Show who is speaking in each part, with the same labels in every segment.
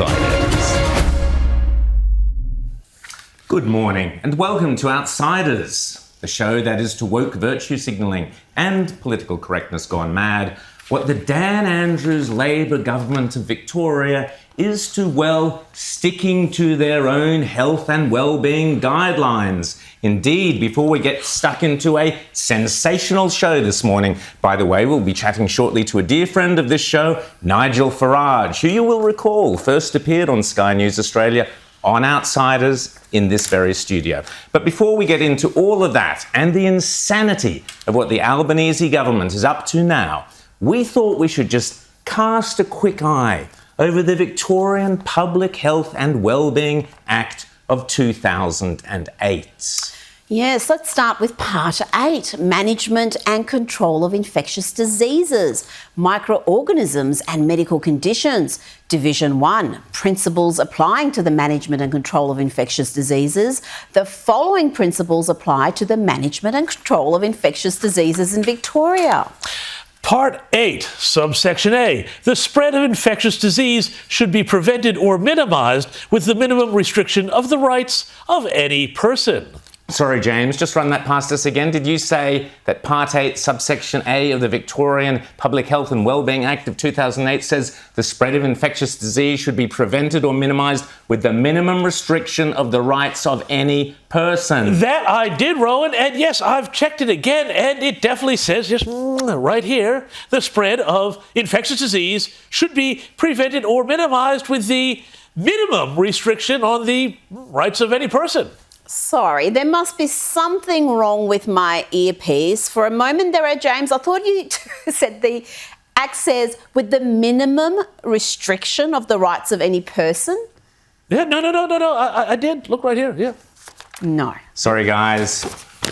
Speaker 1: Outsiders. Good morning and welcome to Outsiders, the show that is to woke virtue signalling and political correctness gone mad what the Dan Andrews Labor government of Victoria is to, well, sticking to their own health and well-being guidelines. Indeed, before we get stuck into a sensational show this morning, by the way, we'll be chatting shortly to a dear friend of this show, Nigel Farage, who you will recall first appeared on Sky News Australia on Outsiders in this very studio. But before we get into all of that and the insanity of what the Albanese government is up to now, we thought we should just cast a quick eye over the Victorian Public Health and Wellbeing Act of 2008.
Speaker 2: Yes, let's start with Part 8, Management and Control of Infectious Diseases, Microorganisms and Medical Conditions. Division 1, Principles applying to the management and control of infectious diseases. The following principles apply to the management and control of infectious diseases in Victoria.
Speaker 3: Part 8, subsection A, the spread of infectious disease should be prevented or minimized with the minimum restriction of the rights of any person.
Speaker 1: Sorry, James, just run that past us again. Did you say that Part 8, subsection A of the Victorian Public Health and Wellbeing Act of 2008 says the spread of infectious disease should be prevented or minimised with the minimum restriction of the rights of any person?
Speaker 3: That I did, Rowan, and yes, I've checked it again, and it definitely says, just right here, the spread of infectious disease should be prevented or minimised with the minimum restriction on the rights of any person.
Speaker 2: Sorry, there must be something wrong with my earpiece. For a moment there, James, I thought you said the Act says with the minimum restriction of the rights of any person.
Speaker 3: Yeah, no, I did. Look right here, yeah.
Speaker 2: No.
Speaker 1: Sorry, guys.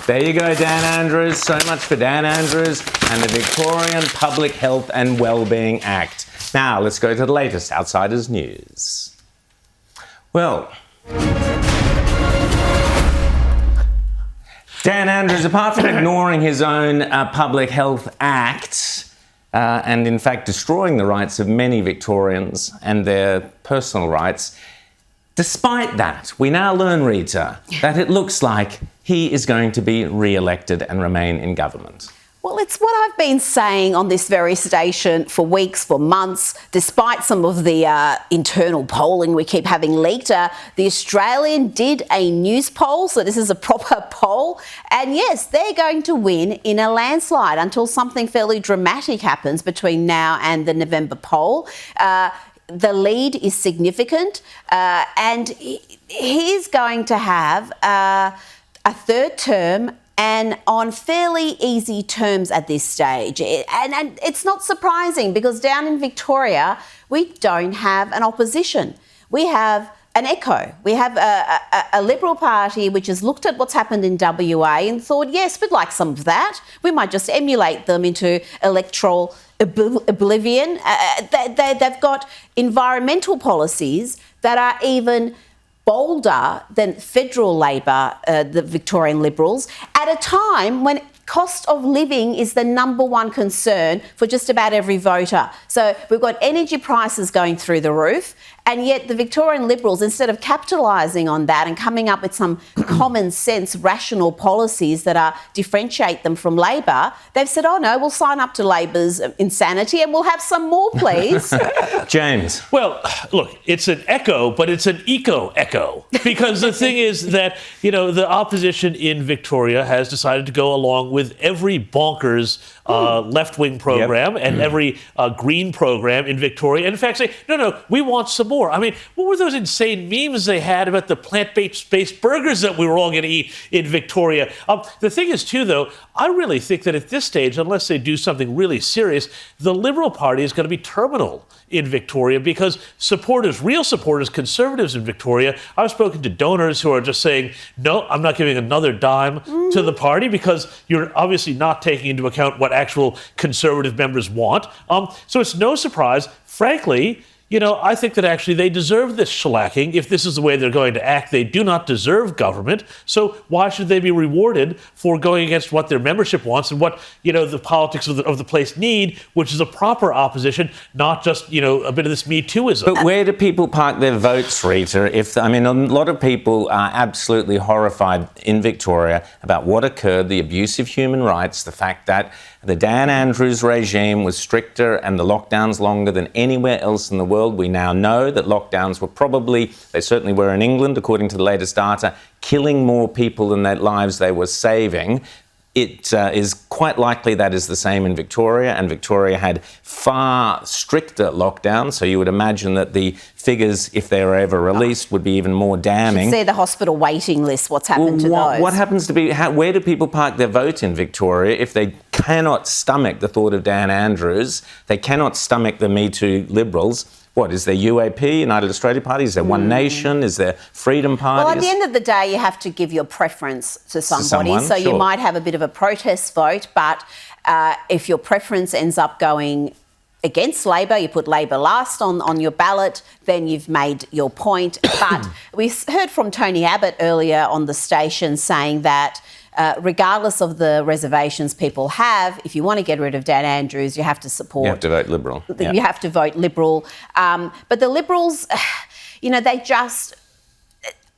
Speaker 1: There you go, Dan Andrews. So much for Dan Andrews and the Victorian Public Health and Wellbeing Act. Now, let's go to the latest Outsiders news. Well, Dan Andrews, apart from ignoring his own Public Health Act and in fact destroying the rights of many Victorians and their personal rights, despite that, we now learn, Rita, that it looks like he is going to be re-elected and remain in government.
Speaker 2: Well, it's what I've been saying on this very station for weeks, for months, despite some of the internal polling we keep having leaked. The Australian did a news poll, so this is a proper poll. And yes, they're going to win in a landslide until something fairly dramatic happens between now and the November poll. The lead is significant, and he's going to have a third term and on fairly easy terms at this stage. And it's not surprising because down in Victoria, we don't have an opposition. We have an echo. We have a Liberal Party which has looked at what's happened in WA and thought, yes, we'd like some of that. We might just emulate them into electoral oblivion. They've got environmental policies that are even bolder than federal Labor, the Victorian Liberals, at a time when cost of living is the number one concern for just about every voter. So we've got energy prices going through the roof, and yet the Victorian Liberals, instead of capitalising on that and coming up with some common sense, rational policies that differentiate them from Labor, they've said, oh no, we'll sign up to Labor's insanity and we'll have some more, please.
Speaker 1: James.
Speaker 3: Well, look, it's an echo, but it's an echo. Because the thing is that, you know, the opposition in Victoria has decided to go along with every bonkers left-wing program and every green program in Victoria. And in fact, say, no, we want some more. I mean, what were those insane memes they had about the plant-based burgers that we were all going to eat in Victoria? The thing is, too, though, I really think that at this stage, unless they do something really serious, the Liberal Party is going to be terminal in Victoria because supporters, real supporters, conservatives in Victoria, I've spoken to donors who are just saying, no, I'm not giving another dime to the party because you're obviously not taking into account what actual conservative members want. So it's no surprise, frankly, I think that actually they deserve this shellacking. If this is the way they're going to act, they do not deserve government. So why should they be rewarded for going against what their membership wants and what, the politics of the place need, which is a proper opposition, not just, a bit of this Me Tooism.
Speaker 1: But where do people park their votes, Rita? A lot of people are absolutely horrified in Victoria about what occurred, the abuse of human rights, the fact that the Dan Andrews regime was stricter and the lockdowns longer than anywhere else in the world. We now know that lockdowns they certainly were in England, according to the latest data, killing more people than their lives they were saving. It is quite likely that is the same in Victoria, and Victoria had far stricter lockdowns, so you would imagine that the figures, if they were ever released, would be even more damning.
Speaker 2: See the hospital waiting list, what's happened to those.
Speaker 1: What happens to be, where do people park their vote in Victoria if they cannot stomach the thought of Dan Andrews, they cannot stomach the Me Too Liberals? What, is there UAP, United Australia Party? Is there One Nation? Is there Freedom Party?
Speaker 2: Well, at the end of the day, you have to give your preference to somebody. So you might have a bit of a protest vote, but if your preference ends up going against Labor, you put Labor last on your ballot, then you've made your point. But we heard from Tony Abbott earlier on the station saying that regardless of the reservations people have, if you want to get rid of Dan Andrews, you have to support...
Speaker 1: You have to vote Liberal.
Speaker 2: You have to vote Liberal. But the Liberals, they just...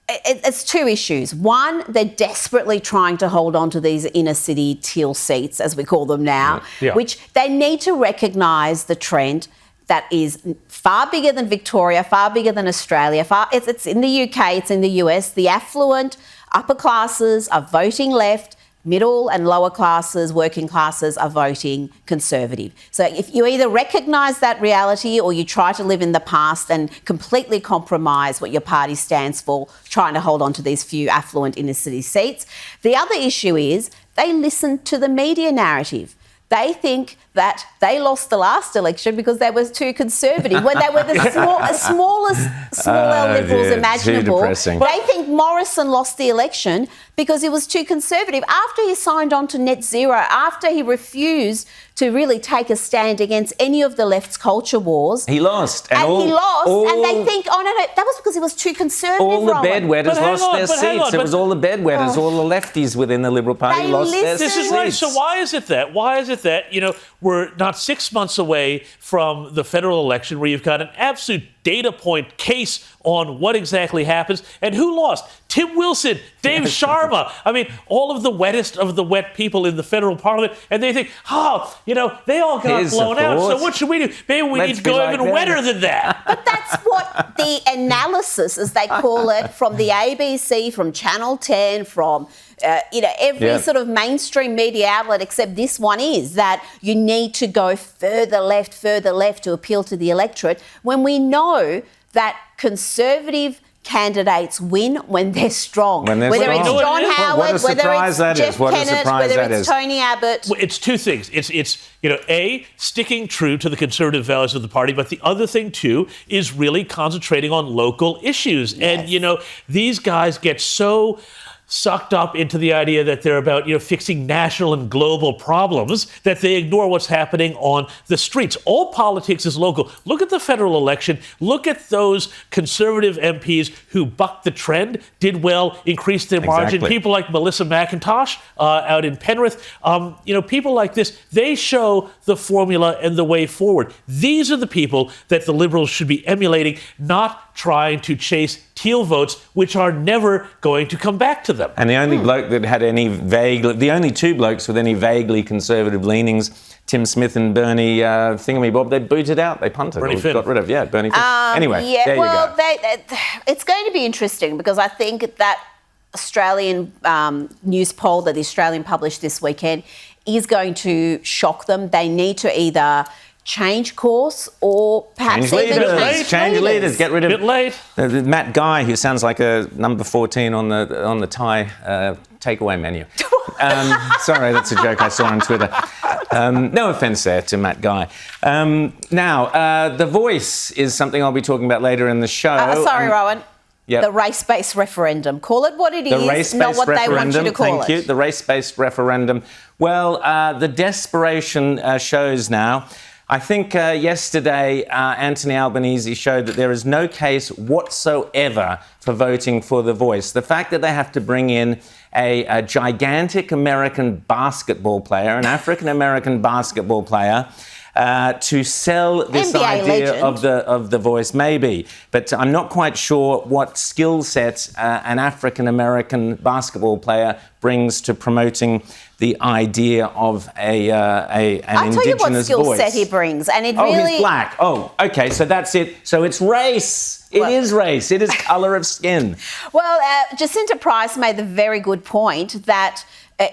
Speaker 2: It's two issues. One, they're desperately trying to hold on to these inner city teal seats, as we call them now, which they need to recognise the trend that is far bigger than Victoria, far bigger than Australia. It's in the UK, it's in the US. The affluent upper classes are voting left, middle and lower classes, working classes are voting Conservative. So if you either recognise that reality or you try to live in the past and completely compromise what your party stands for, trying to hold on to these few affluent inner city seats. The other issue is they listen to the media narrative. They think that they lost the last election because they were too conservative, when they were the smallest Liberals imaginable. They think Morrison lost the election because he was too conservative. After he signed on to net zero, after he refused to really take a stand against any of the left's culture wars.
Speaker 1: He lost.
Speaker 2: And they think, oh, no, that was because he was too conservative,
Speaker 1: all the bedwetters lost their seats. It was all the bedwetters, all the lefties within the Liberal Party lost their seats.
Speaker 3: This is right. So why is it that? We're not 6 months away from the federal election where you've got an absolute data point case on what exactly happens and who lost? Tim Wilson, Dave Sharma. All of the wettest of the wet people in the federal parliament, and they think, they all got blown out. So what should we do? Maybe we need to go even wetter than that.
Speaker 2: But that's what the analysis, as they call it, from the ABC, from Channel 10, from every sort of mainstream media outlet except this one is, that you need to go further left to appeal to the electorate, when we know that Conservative candidates win when they're strong.
Speaker 1: Whether
Speaker 2: it's John Howard, whether it's Jeff Kennett, whether it's Tony Abbott.
Speaker 3: Well, it's two things. It's A, sticking true to the conservative values of the party, but the other thing, too, is really concentrating on local issues. Yes. And, these guys get so sucked up into the idea that they're about, fixing national and global problems, that they ignore what's happening on the streets. All politics is local. Look at the federal election. Look at those Conservative MPs who bucked the trend, did well, increased their margin. People like Melissa McIntosh out in Penrith. People like this, they show the formula and the way forward. These are the people that the Liberals should be emulating, not trying to chase teal votes, which are never going to come back to them.
Speaker 1: And the only bloke that had the only two blokes with any vaguely conservative leanings, Tim Smith and Bernie Thingamabob, they booted out, they punted,
Speaker 3: Bernie Finn.
Speaker 1: Got rid of, Bernie Finn. Anyway, there you go.
Speaker 2: It's going to be interesting because I think that Australian news poll that the Australian published this weekend is going to shock them. They need to either change course or perhaps
Speaker 1: change leaders. Get rid of
Speaker 3: bit late.
Speaker 1: Matt Guy, who sounds like a number 14 on the Thai takeaway menu. Sorry, that's a joke I saw on Twitter. No offence there to Matt Guy. Now, The Voice is something I'll be talking about later in the show.
Speaker 2: Rowan.
Speaker 1: Yep.
Speaker 2: The race-based referendum. Call it what it is, not what they want you to call it.
Speaker 1: Thank you. The race-based referendum. Well, the desperation shows now. I think yesterday Anthony Albanese showed that there is no case whatsoever for voting for The Voice. The fact that they have to bring in a gigantic American basketball player, an African-American basketball player, to sell this
Speaker 2: NBA
Speaker 1: idea
Speaker 2: legend.
Speaker 1: of the Voice, maybe. But I'm not quite sure what skill set an African-American basketball player brings to promoting the idea of an
Speaker 2: I'll tell you what
Speaker 1: Indigenous
Speaker 2: skill
Speaker 1: voice.
Speaker 2: set he brings, and it
Speaker 1: Oh,
Speaker 2: really.
Speaker 1: he's black. Oh, okay, so that's it. So it's race. It is race. It is colour of skin.
Speaker 2: Well, Jacinta Price made the very good point that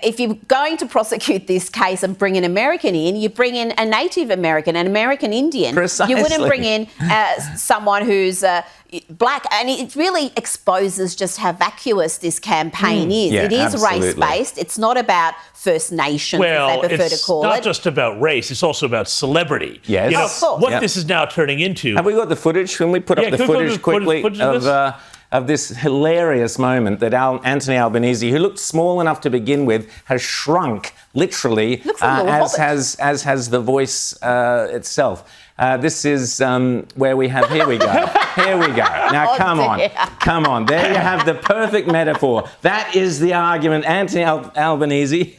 Speaker 2: if you're going to prosecute this case and bring an American in, you bring in a Native American, an American Indian.
Speaker 1: Precisely.
Speaker 2: You wouldn't bring in someone who's black. And it really exposes just how vacuous this campaign is.
Speaker 1: Yeah,
Speaker 2: it is
Speaker 1: absolutely.
Speaker 2: race-based. It's not about First Nations,
Speaker 3: Well,
Speaker 2: as they prefer to
Speaker 3: it's
Speaker 2: call
Speaker 3: not
Speaker 2: it.
Speaker 3: just about race, it's also about celebrity.
Speaker 1: Yes.
Speaker 3: You know,
Speaker 1: Oh,
Speaker 2: of course.
Speaker 3: what
Speaker 1: Yep.
Speaker 3: this is now turning into.
Speaker 1: Have we got the footage? Can we put
Speaker 3: Yeah,
Speaker 1: up the
Speaker 3: can we put
Speaker 1: footage
Speaker 3: the
Speaker 1: quickly
Speaker 3: footage of this?
Speaker 1: of this hilarious moment that Anthony Albanese, who looked small enough to begin with, has shrunk literally,
Speaker 2: Looks like a
Speaker 1: as
Speaker 2: hobbit.
Speaker 1: has The Voice itself. This is where we have. Here we go. Here we go. Now,
Speaker 2: Oh,
Speaker 1: come on,
Speaker 2: dear.
Speaker 1: come on. There you have the perfect metaphor. That is the argument, Anthony Albanese.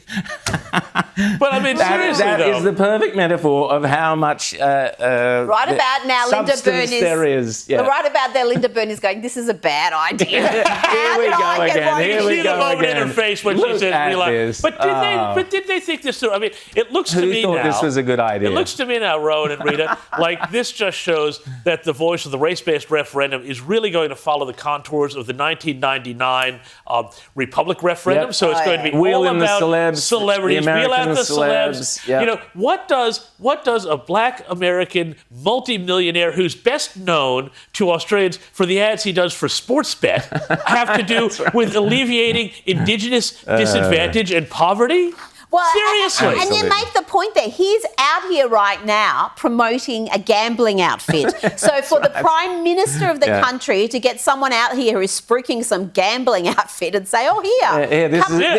Speaker 3: But I mean, seriously,
Speaker 1: That
Speaker 3: though.
Speaker 1: is the perfect metaphor of how much
Speaker 2: Right about now, Linda
Speaker 1: substance
Speaker 2: Byrne is.
Speaker 1: there is. Yeah.
Speaker 2: Right about there, Linda Byrne is going, this is a bad idea.
Speaker 1: Here we go again. Here we
Speaker 3: see the
Speaker 1: go
Speaker 3: moment in
Speaker 1: again.
Speaker 3: her face when she
Speaker 1: Look
Speaker 3: said,
Speaker 1: at
Speaker 3: realize.
Speaker 1: this.
Speaker 3: But did they think this through? I mean, it looks to
Speaker 1: Who
Speaker 3: me
Speaker 1: thought
Speaker 3: now.
Speaker 1: this was a good idea?
Speaker 3: It looks to me now, Rowan and Rita, like this just shows that the Voice of the race-based referendum is really going to follow the contours of the 1999 Republic referendum.
Speaker 1: Yep.
Speaker 3: So it's going to be
Speaker 1: Wheel
Speaker 3: all
Speaker 1: in the
Speaker 3: about
Speaker 1: celebs,
Speaker 3: celebrities.
Speaker 1: the
Speaker 3: Wheel out
Speaker 1: American
Speaker 3: the celebs.
Speaker 1: celebs. Yep.
Speaker 3: You know, what does a black American multimillionaire who's best known to Australians for the ads he does for Sportsbet have to do with alleviating Indigenous disadvantage and poverty?
Speaker 2: Well,
Speaker 3: Seriously.
Speaker 2: And you
Speaker 1: Absolutely.
Speaker 2: make the point there. He's out here right now promoting a gambling outfit. So for the Prime Minister of the
Speaker 1: Yeah.
Speaker 2: country to get someone out here who's spruiking some gambling outfit and say, oh, here.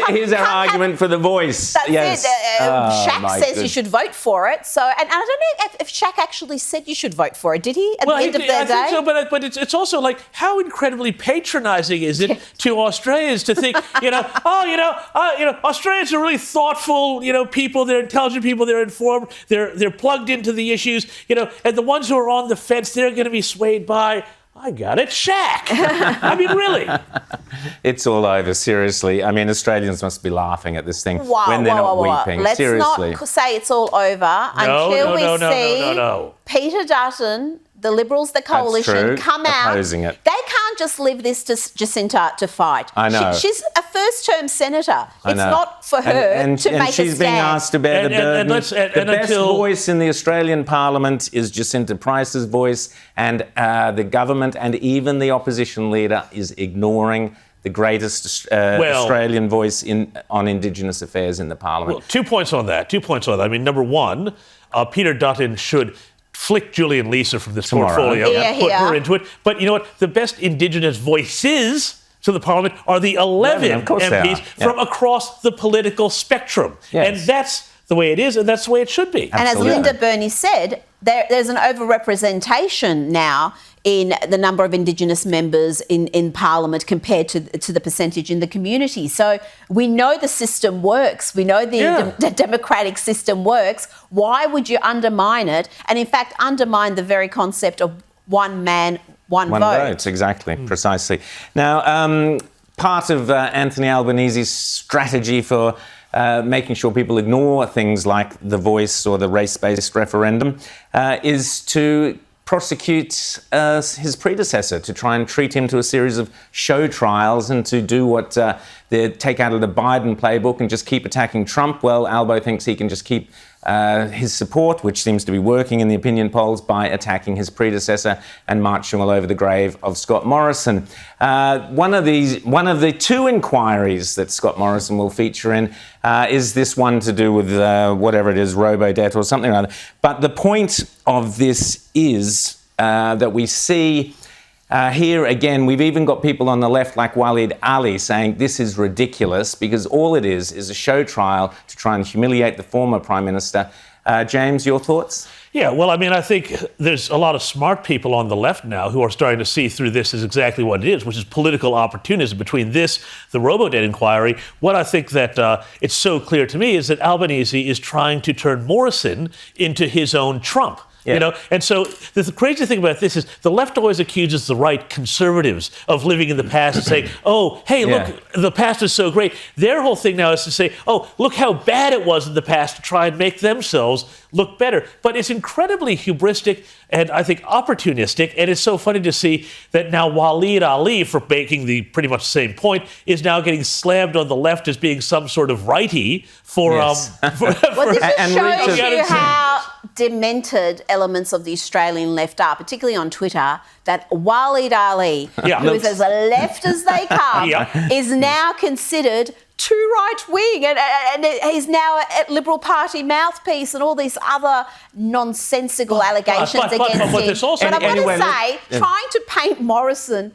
Speaker 1: Here's our argument for The Voice.
Speaker 2: That's
Speaker 1: yes.
Speaker 2: it.
Speaker 1: Oh,
Speaker 2: Shaq
Speaker 1: my
Speaker 2: says you
Speaker 1: goodness.
Speaker 2: should vote for it. So, and I don't know if Shaq actually said you should vote for it. Did he at the end of the
Speaker 3: I
Speaker 2: day?
Speaker 3: think so, but it's also like how incredibly patronising is it to Australians to think, Australians are really thoughtful, people. They're intelligent people. They're informed. They're plugged into the issues, and the ones who are on the fence, they're going to be swayed by. I got it, Shaq. I mean, really.
Speaker 1: It's all over, seriously. I mean, Australians must be laughing at this thing
Speaker 2: Wow,
Speaker 1: when they're not
Speaker 2: wow.
Speaker 1: weeping.
Speaker 2: Let's
Speaker 1: seriously.
Speaker 2: not say it's all over until we see
Speaker 3: No.
Speaker 2: Peter Dutton, the Liberals, the coalition,
Speaker 1: true.
Speaker 2: come out.
Speaker 1: Opposing it.
Speaker 2: They can't just leave this to Jacinta to fight.
Speaker 1: I know.
Speaker 2: She's a first-term senator.
Speaker 1: I
Speaker 2: It's
Speaker 1: know.
Speaker 2: not for her
Speaker 1: and
Speaker 2: to make
Speaker 1: she's
Speaker 2: a
Speaker 1: being
Speaker 2: stand.
Speaker 1: asked to bear the
Speaker 3: And
Speaker 1: burden.
Speaker 3: let's- and
Speaker 1: the best
Speaker 3: until-
Speaker 1: voice in the Australian Parliament is Jacinta Price's voice, and the government and even the opposition leader is ignoring the greatest Australian voice on Indigenous affairs in the Parliament.
Speaker 3: Well, 2 points on that. I mean, number one, Peter Dutton should flick Julian Leeser from this
Speaker 1: Tomorrow.
Speaker 3: portfolio
Speaker 2: Yeah,
Speaker 3: and put
Speaker 2: yeah.
Speaker 3: her into it. But you know what? The best Indigenous voices to the Parliament are the 11
Speaker 1: of course they
Speaker 3: MPs
Speaker 1: are. Yeah.
Speaker 3: from across the political spectrum.
Speaker 1: Yes.
Speaker 3: And that's the way it is, and that's the way it should be.
Speaker 2: And as
Speaker 1: Absolutely.
Speaker 2: Linda Burney said, there's an overrepresentation now in the number of Indigenous members in Parliament compared to the percentage in the community. So we know the system works. We know the democratic system works. Why would you undermine it? And in fact, undermine the very concept of one man, one vote.
Speaker 1: Exactly, precisely. Now, part of Anthony Albanese's strategy for making sure people ignore things like The Voice or the race-based referendum is to prosecute his predecessor, to try and treat him to a series of show trials and to do what they take out of the Biden playbook and just keep attacking Trump. Well, Albo thinks he can just keep his support, which seems to be working in the opinion polls, by attacking his predecessor and marching all over the grave of Scott Morrison. One of the two inquiries that Scott Morrison will feature in is this one to do with whatever it is, robo-debt or something like that. But the point of this is that we see here again, we've even got people on the left like Waleed Ali saying this is ridiculous because all it is a show trial to try and humiliate the former Prime Minister. James, your thoughts?
Speaker 3: Yeah, well, I mean, I think there's a lot of smart people on the left now who are starting to see through this as exactly what it is, which is political opportunism. Between this, the Robodebt inquiry, what I think that it's so clear to me is that Albanese is trying to turn Morrison into his own Trump.
Speaker 1: Yeah.
Speaker 3: You know, and so the crazy thing about this is the left always accuses the right, conservatives, of living in the past and saying, oh, hey, look, the past is so great. Their whole thing now is to say, oh, look how bad it was in the past, to try and make themselves look better. But it's incredibly hubristic and I think opportunistic. And it's so funny to see that now Waleed Ali, for making the pretty much the same point, is now getting slammed on the left as being some sort of righty for...
Speaker 2: Well, this just shows you how demented elements of the Australian left are, particularly on Twitter, that Waleed Ali, who is as left as they come, is now considered too right-wing and he's now a Liberal Party mouthpiece and all these other nonsensical allegations against him. But I've got to say, trying to paint Morrison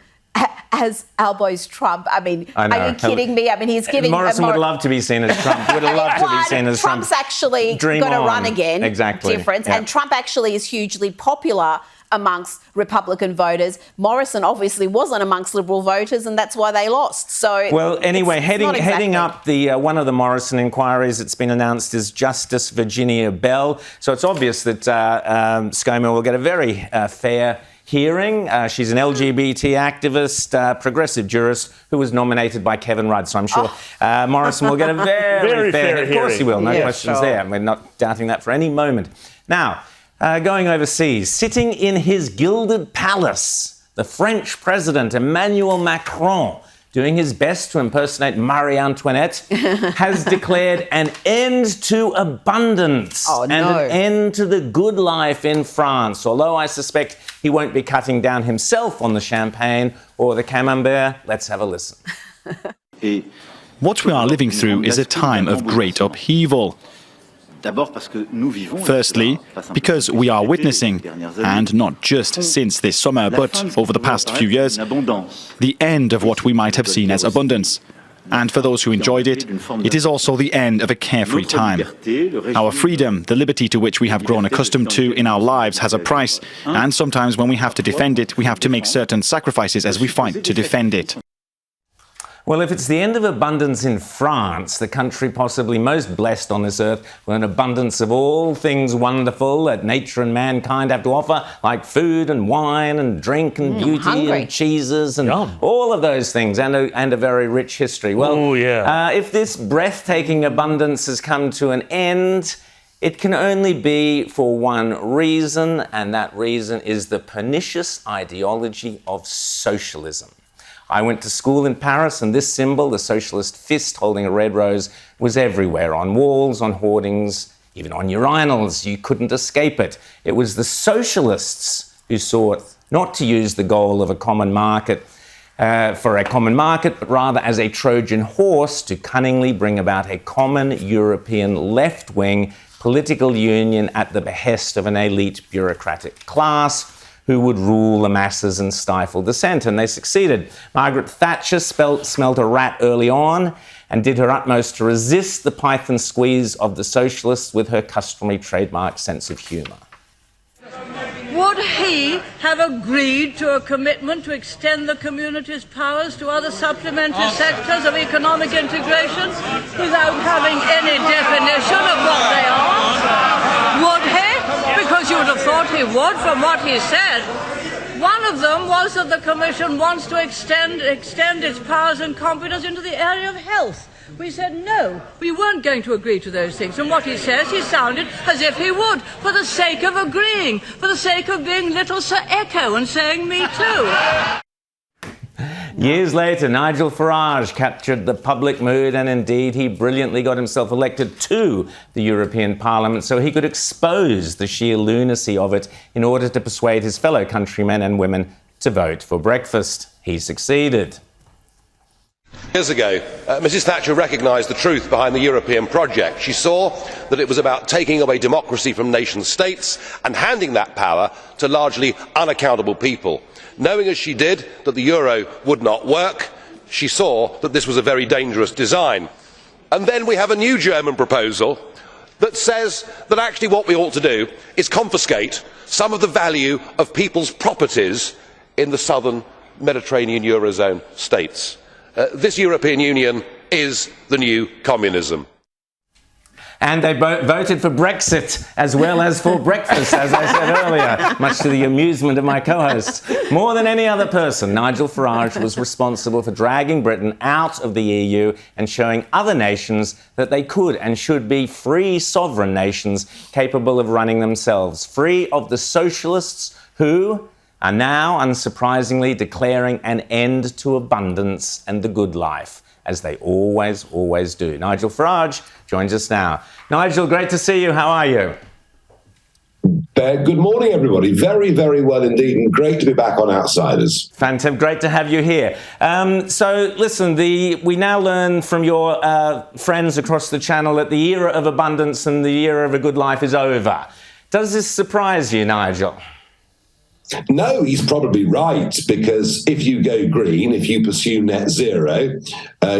Speaker 2: as Albo's Trump. I mean, are you kidding me? I mean, he's giving...
Speaker 1: Morrison would love to be seen as Trump. Would have loved to be seen as Trump.
Speaker 2: Trump's actually going to run again.
Speaker 1: Exactly.
Speaker 2: Difference. And Trump actually is hugely popular amongst Republican voters. Morrison obviously wasn't amongst Liberal voters, and that's why they lost. So,
Speaker 1: well, anyway, heading up the one of the Morrison inquiries, it's been announced, is Justice Virginia Bell. So it's obvious that ScoMo will get a very fair hearing. She's an LGBT activist, progressive jurist who was nominated by Kevin Rudd. So I'm sure Morrison will get a very fair hearing. Of course he will, no questions there. We're not doubting that for any moment. Now, going overseas, sitting in his gilded palace, the French president Emmanuel Macron, doing his best to impersonate Marie Antoinette, has declared an end to abundance and an end to the good life in France, although I suspect he won't be cutting down himself on the champagne or the camembert. Let's have a listen.
Speaker 4: What we are living through is a time of great upheaval. Firstly, because we are witnessing, and not just since this summer, but over the past few years, the end of what we might have seen as abundance. And for those who enjoyed it, it is also the end of a carefree time. Our freedom, the liberty to which we have grown accustomed to in our lives, has a price, and sometimes when we have to defend it, we have to make certain sacrifices as we fight to defend it.
Speaker 1: Well, if it's the end of abundance in France, the country possibly most blessed on this earth, with an abundance of all things wonderful that nature and mankind have to offer, like food and wine and drink and beauty and cheeses and all of those things, and a very rich history. Well, if this breathtaking abundance has come to an end, it can only be for one reason, and that reason is the pernicious ideology of socialism. I went to school in Paris, and this symbol, the socialist fist holding a red rose, was everywhere, on walls, on hoardings, even on urinals. You couldn't escape it. It was the socialists who sought not to use the goal of a common market for a common market, but rather as a Trojan horse to cunningly bring about a common European left-wing political union at the behest of an elite bureaucratic class who would rule the masses and stifle dissent, and they succeeded. Margaret Thatcher smelt a rat early on and did her utmost to resist the python squeeze of the socialists with her customary trademark sense of humour.
Speaker 5: Would he have agreed to a commitment to extend the community's powers to other supplementary sectors of economic integration without having any definition of what they are? Would he? Because you would have thought he would from what he said. One of them was that the Commission wants to extend its powers and competence into the area of health. We said no, we weren't going to agree to those things. And what he says, he sounded as if he would, for the sake of agreeing, for the sake of being little Sir Echo and saying me too.
Speaker 1: Years later, Nigel Farage captured the public mood, and indeed he brilliantly got himself elected to the European Parliament so he could expose the sheer lunacy of it in order to persuade his fellow countrymen and women to vote for breakfast. He succeeded.
Speaker 6: Years ago, Mrs Thatcher recognised the truth behind the European project. She saw that it was about taking away democracy from nation states and handing that power to largely unaccountable people. Knowing as she did that the euro would not work, she saw that this was a very dangerous design. And then we have a new German proposal that says that actually what we ought to do is confiscate some of the value of people's properties in the southern Mediterranean Eurozone states. This European Union is the new communism.
Speaker 1: And they voted for Brexit as well as for breakfast, as I said earlier, much to the amusement of my co-hosts. More than any other person, Nigel Farage was responsible for dragging Britain out of the EU and showing other nations that they could and should be free sovereign nations capable of running themselves, free of the socialists who are now, unsurprisingly, declaring an end to abundance and the good life, as they always do. Nigel Farage joins us now. Nigel, great to see you. How are you?
Speaker 7: Good morning, everybody. Very, very well indeed, and great to be back on Outsiders.
Speaker 1: Fantastic. Great to have you here. So, listen, we now learn from your friends across the channel that the era of abundance and the era of a good life is over. Does this surprise you, Nigel?
Speaker 7: No, he's probably right, because if you go green, if you pursue net zero,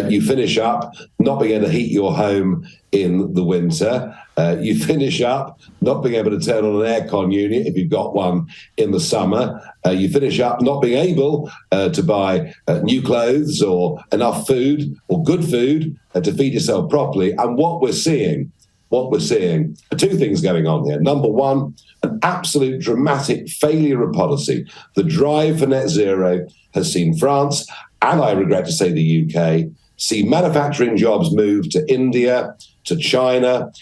Speaker 7: you finish up not being able to heat your home in the winter. You finish up not being able to turn on an aircon unit if you've got one in the summer. You finish up not being able to buy new clothes or enough food or good food to feed yourself properly. And what we're seeing are two things going on here. Number one, an absolute dramatic failure of policy. The drive for net zero has seen France, and I regret to say the UK, see manufacturing jobs move to India, to China.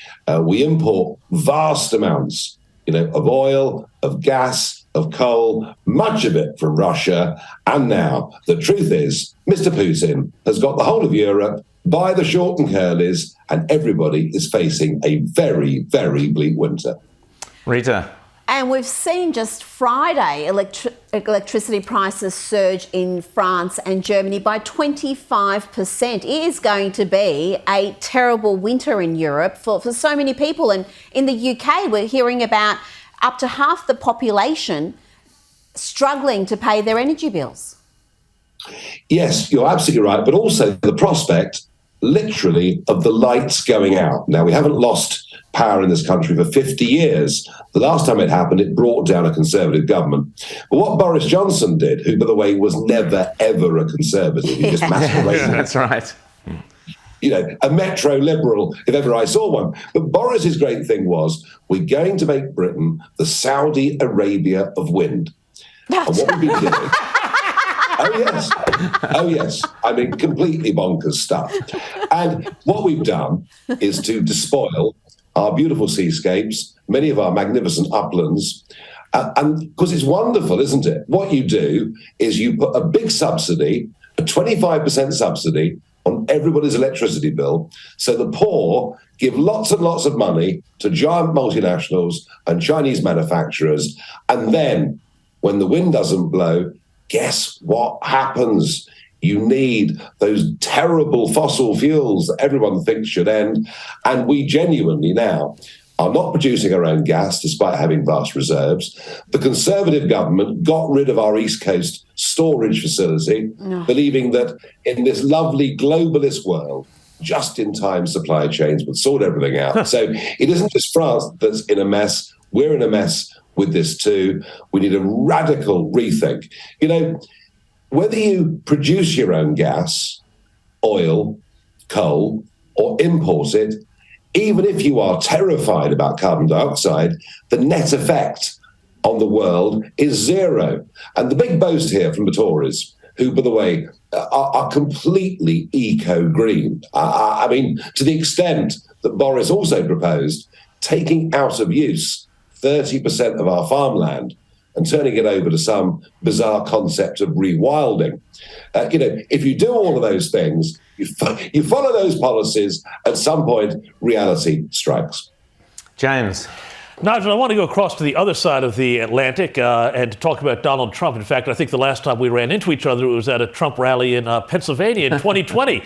Speaker 7: We import vast amounts, of oil, of gas, of coal, much of it from Russia. And now the truth is, Mr. Putin has got the whole of Europe by the short and curlies, and everybody is facing a very, very bleak winter.
Speaker 1: Rita.
Speaker 2: And we've seen just Friday electricity prices surge in France and Germany by 25%. It is going to be a terrible winter in Europe for so many people. And in the UK, we're hearing about up to half the population struggling to pay their energy bills.
Speaker 7: Yes, you're absolutely right. But also the prospect, literally, of the lights going out. Now, we haven't lost power in this country for 50 years. The last time it happened, it brought down a Conservative government. But what Boris Johnson did, who, by the way, was never, ever a Conservative, he just masqueraded.
Speaker 1: That's right.
Speaker 7: A Metro Liberal, if ever I saw one. But Boris's great thing was, we're going to make Britain the Saudi Arabia of wind. And what we've been doing... Oh, yes. I mean, completely bonkers stuff. And what we've done is to despoil our beautiful seascapes, many of our magnificent uplands, and because it's wonderful, isn't it? What you do is you put a big subsidy, a 25% subsidy on everybody's electricity bill, so the poor give lots and lots of money to giant multinationals and Chinese manufacturers, and then when the wind doesn't blow, guess what happens? You need those terrible fossil fuels that everyone thinks should end. And we genuinely now are not producing our own gas, despite having vast reserves. The Conservative government got rid of our East Coast storage facility, believing that in this lovely globalist world, just-in-time supply chains would sort everything out. So it isn't just France that's in a mess. We're in a mess with this too. We need a radical rethink. Whether you produce your own gas, oil, coal, or import it, even if you are terrified about carbon dioxide, the net effect on the world is zero. And the big boast here from the Tories, who, by the way, are completely eco-green. I mean, to the extent that Boris also proposed taking out of use 30% of our farmland and turning it over to some bizarre concept of rewilding. If you do all of those things, you follow those policies, at some point, reality strikes.
Speaker 1: James.
Speaker 3: Nigel, I want to go across to the other side of the Atlantic and to talk about Donald Trump. In fact, I think the last time we ran into each other, it was at a Trump rally in Pennsylvania in 2020.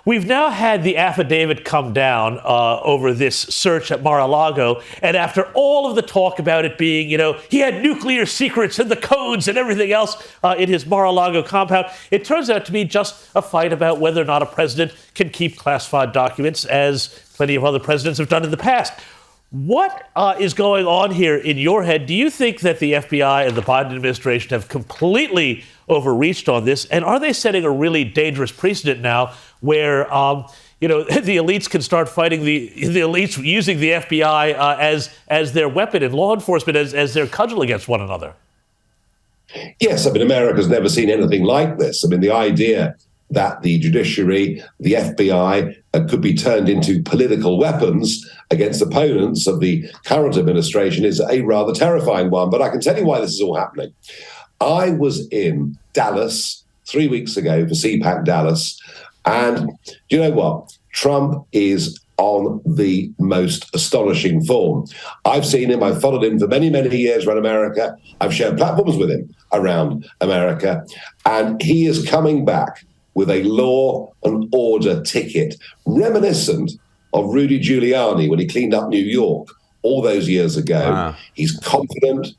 Speaker 3: We've now had the affidavit come down over this search at Mar-a-Lago, and after all of the talk about it being, he had nuclear secrets and the codes and everything else in his Mar-a-Lago compound, it turns out to be just a fight about whether or not a president can keep classified documents, as plenty of other presidents have done in the past. What is going on here in your head? Do you think that the FBI and the Biden administration have completely overreached on this? And are they setting a really dangerous precedent now where, the elites can start fighting the elites using the FBI as their weapon in law enforcement, as their cudgel against one another?
Speaker 7: Yes, America's never seen anything like this. The idea that the judiciary, the FBI, could be turned into political weapons against opponents of the current administration is a rather terrifying one. But I can tell you why this is all happening. I was in Dallas 3 weeks ago for CPAC Dallas, and do you know what? Trump is on the most astonishing form. I've seen him, I've followed him for many, many years around America. I've shared platforms with him around America, and he is coming back with a law and order ticket reminiscent of Rudy Giuliani when he cleaned up New York all those years ago. Wow. He's confident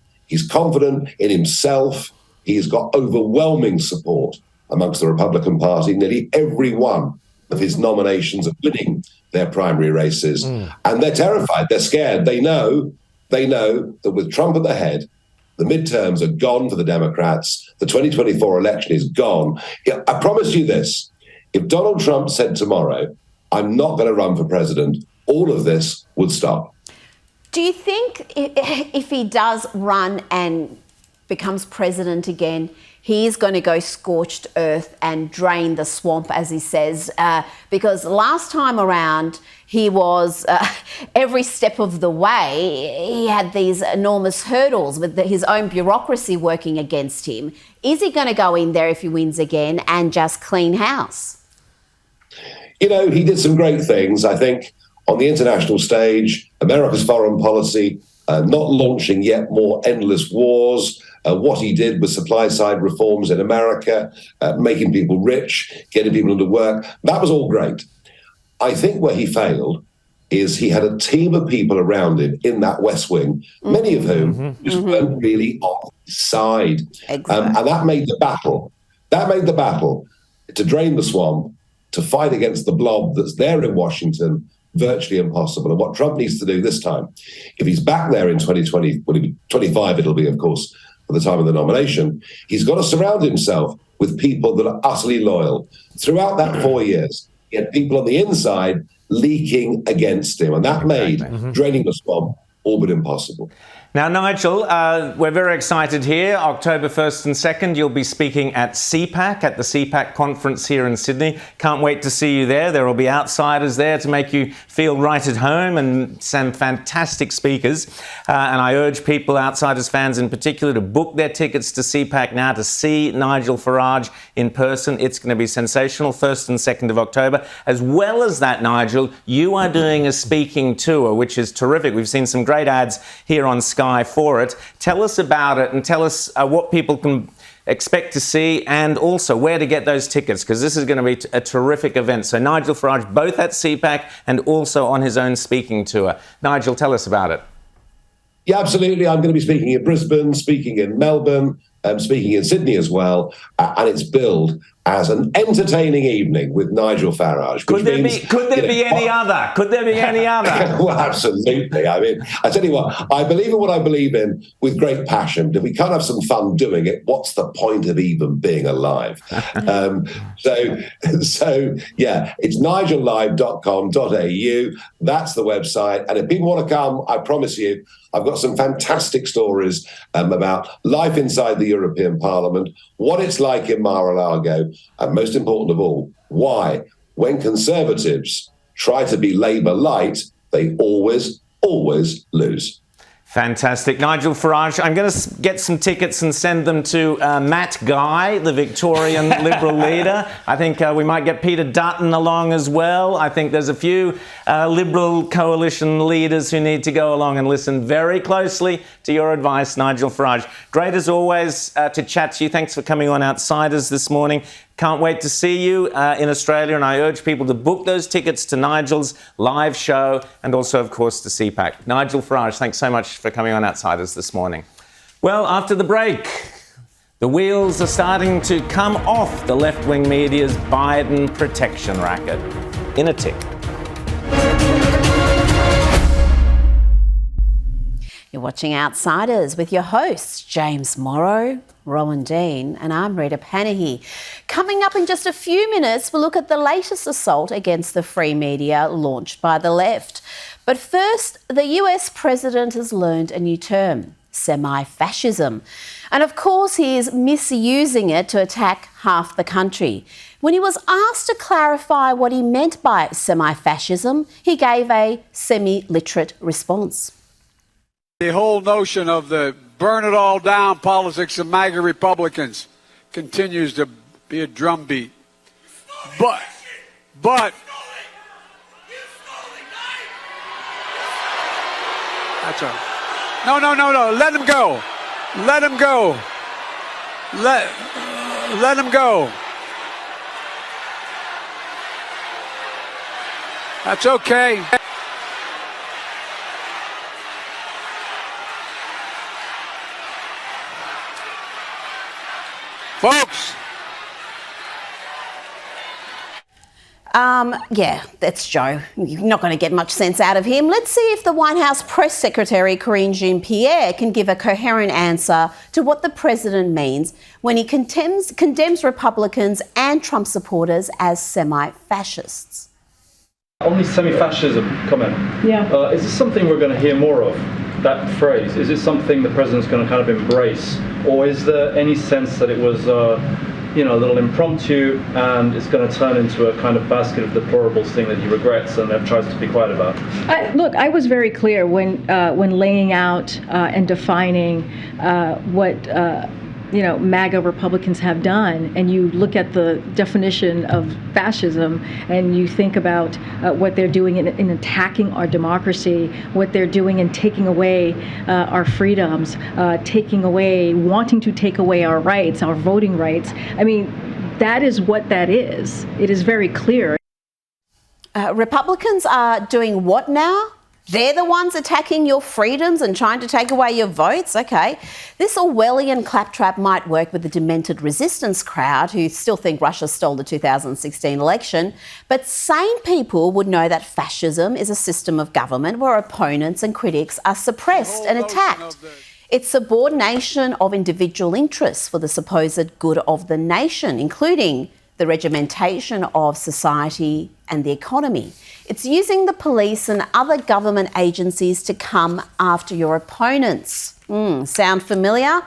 Speaker 7: in himself. He's got overwhelming support amongst the Republican Party. Nearly every one of his nominations are winning their primary races. And they're terrified, they're scared. They know that with Trump at the head, the midterms are gone for the Democrats. The 2024 election is gone. I promise you this. If Donald Trump said tomorrow, I'm not going to run for president, all of this would stop.
Speaker 2: Do you think if he does run and becomes president again, he's going to go scorched earth and drain the swamp, as he says? Because last time around, he was, every step of the way, he had these enormous hurdles with his own bureaucracy working against him. Is he going to go in there if he wins again and just clean house?
Speaker 7: He did some great things, I think, on the international stage, America's foreign policy, not launching yet more endless wars, what he did with supply-side reforms in America, making people rich, getting people into work. That was all great. I think where he failed is he had a team of people around him in that West Wing, many of whom just weren't really on his side. Exactly. And that made the battle to drain the swamp, to fight against the blob that's there in Washington, virtually impossible. And what Trump needs to do this time, if he's back there in 2025, it'll be, of course, at the time of the nomination, he's got to surround himself with people that are utterly loyal. Throughout that 4 years, he had people on the inside leaking against him, and that made draining the swamp all but impossible.
Speaker 1: Now, Nigel, we're very excited here. October 1st and 2nd, you'll be speaking at CPAC, at the CPAC conference here in Sydney. Can't wait to see you there. There will be outsiders there to make you feel right at home and some fantastic speakers. And I urge people, Outsiders fans in particular, to book their tickets to CPAC now to see Nigel Farage in person. It's going to be sensational, 1st and 2nd of October. As well as that, Nigel, you are doing a speaking tour, which is terrific. We've seen some great ads here on Sky for it. Tell us about it and tell us what people can expect to see and also where to get those tickets, because this is going to be a terrific event. So Nigel Farage, both at CPAC and also on his own speaking tour. Nigel, tell us about it.
Speaker 7: Yeah, absolutely. I'm going to be speaking in Brisbane, speaking in Melbourne, speaking in Sydney as well, and it's billed as an entertaining evening with Nigel Farage.
Speaker 1: Could there be any other?
Speaker 7: Well, absolutely. I tell you what, I believe in what I believe in with great passion. If we can't have some fun doing it, what's the point of even being alive? So yeah, it's nigellive.com.au. That's the website. And if people want to come, I promise you, I've got some fantastic stories about life inside the European Parliament, what it's like in Mar-a-Lago, and most important of all, why, when Conservatives try to be Labour light, they always lose.
Speaker 1: Fantastic. Nigel Farage, I'm going to get some tickets and send them to Matt Guy, the Victorian Liberal leader. I think we might get Peter Dutton along as well. I think there's a few Liberal coalition leaders who need to go along and listen very closely to your advice, Nigel Farage. Great as always to chat to you. Thanks for coming on Outsiders this morning. Can't wait to see you in Australia, and I urge people to book those tickets to Nigel's live show and also, of course, to CPAC. Nigel Farage, thanks so much for coming on Outsiders this morning. Well, after the break, the wheels are starting to come off the left-wing media's Biden protection racket. In a tick.
Speaker 2: You're watching Outsiders with your hosts, James Morrow, Rowan Dean, and I'm Rita Panahi. Coming up in just a few minutes, we'll look at the latest assault against the free media launched by the left. But first, the US president has learned a new term, semi-fascism. And of course, he is misusing it to attack half the country. When he was asked to clarify what he meant by semi-fascism, he gave a semi-literate response.
Speaker 8: The whole notion of the burn it all down politics of MAGA Republicans continues to be a drumbeat. But that's all. No. Let him go. Let him go. Let him go. That's okay. Folks.
Speaker 2: Yeah, that's Joe. You're not going to get much sense out of him. Let's see if the White House Press Secretary Karine Jean-Pierre can give a coherent answer to what the president means when he condemns Republicans and Trump supporters as semi-fascists.
Speaker 9: On this semi-fascism comment, is this something we're going to hear more of, that phrase? Is it something the president's going to kind of embrace? Or is there any sense that it was a little impromptu and it's going to turn into a kind of basket of deplorables thing that he regrets and tries to be quiet about?
Speaker 10: Look, I was very clear when laying out and defining what MAGA Republicans have done, and you look at the definition of fascism and you think about what they're doing in attacking our democracy, what they're doing in taking away our freedoms, wanting to take away our rights, our voting rights. I mean, that is what that is. It is very clear.
Speaker 2: Republicans are doing what now? They're the ones attacking your freedoms and trying to take away your votes? Okay. This Orwellian claptrap might work with the demented resistance crowd who still think Russia stole the 2016 election, but sane people would know that fascism is a system of government where opponents and critics are suppressed and attacked. It's subordination of individual interests for the supposed good of the nation, including the regimentation of society and the economy. It's using the police and other government agencies to come after your opponents. Sound familiar?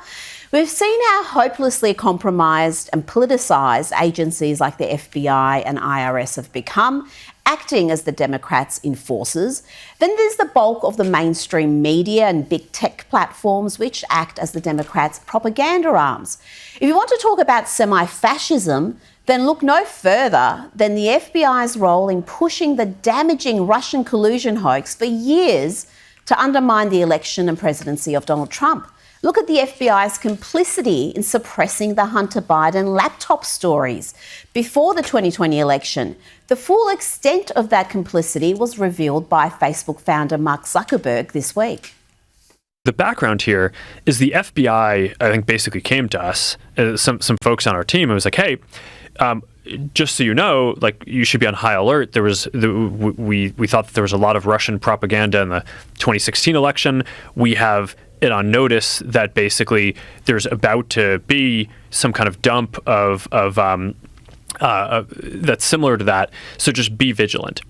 Speaker 2: We've seen how hopelessly compromised and politicised agencies like the FBI and IRS have become, acting as the Democrats' enforcers. Then there's the bulk of the mainstream media and big tech platforms which act as the Democrats' propaganda arms. If you want to talk about semi-fascism, then look no further than the FBI's role in pushing the damaging Russian collusion hoax for years to undermine the election and presidency of Donald Trump. Look at the FBI's complicity in suppressing the Hunter Biden laptop stories before the 2020 election. The full extent of that complicity was revealed by Facebook founder Mark Zuckerberg this week.
Speaker 11: The background here is the FBI, I think, basically came to us, some folks on our team, and was like, hey, just so you know, like, you should be on high alert. There was we thought that there was a lot of Russian propaganda in the 2016 election. We have it on notice that basically there's about to be some kind of dump of that's similar to that. So just be vigilant.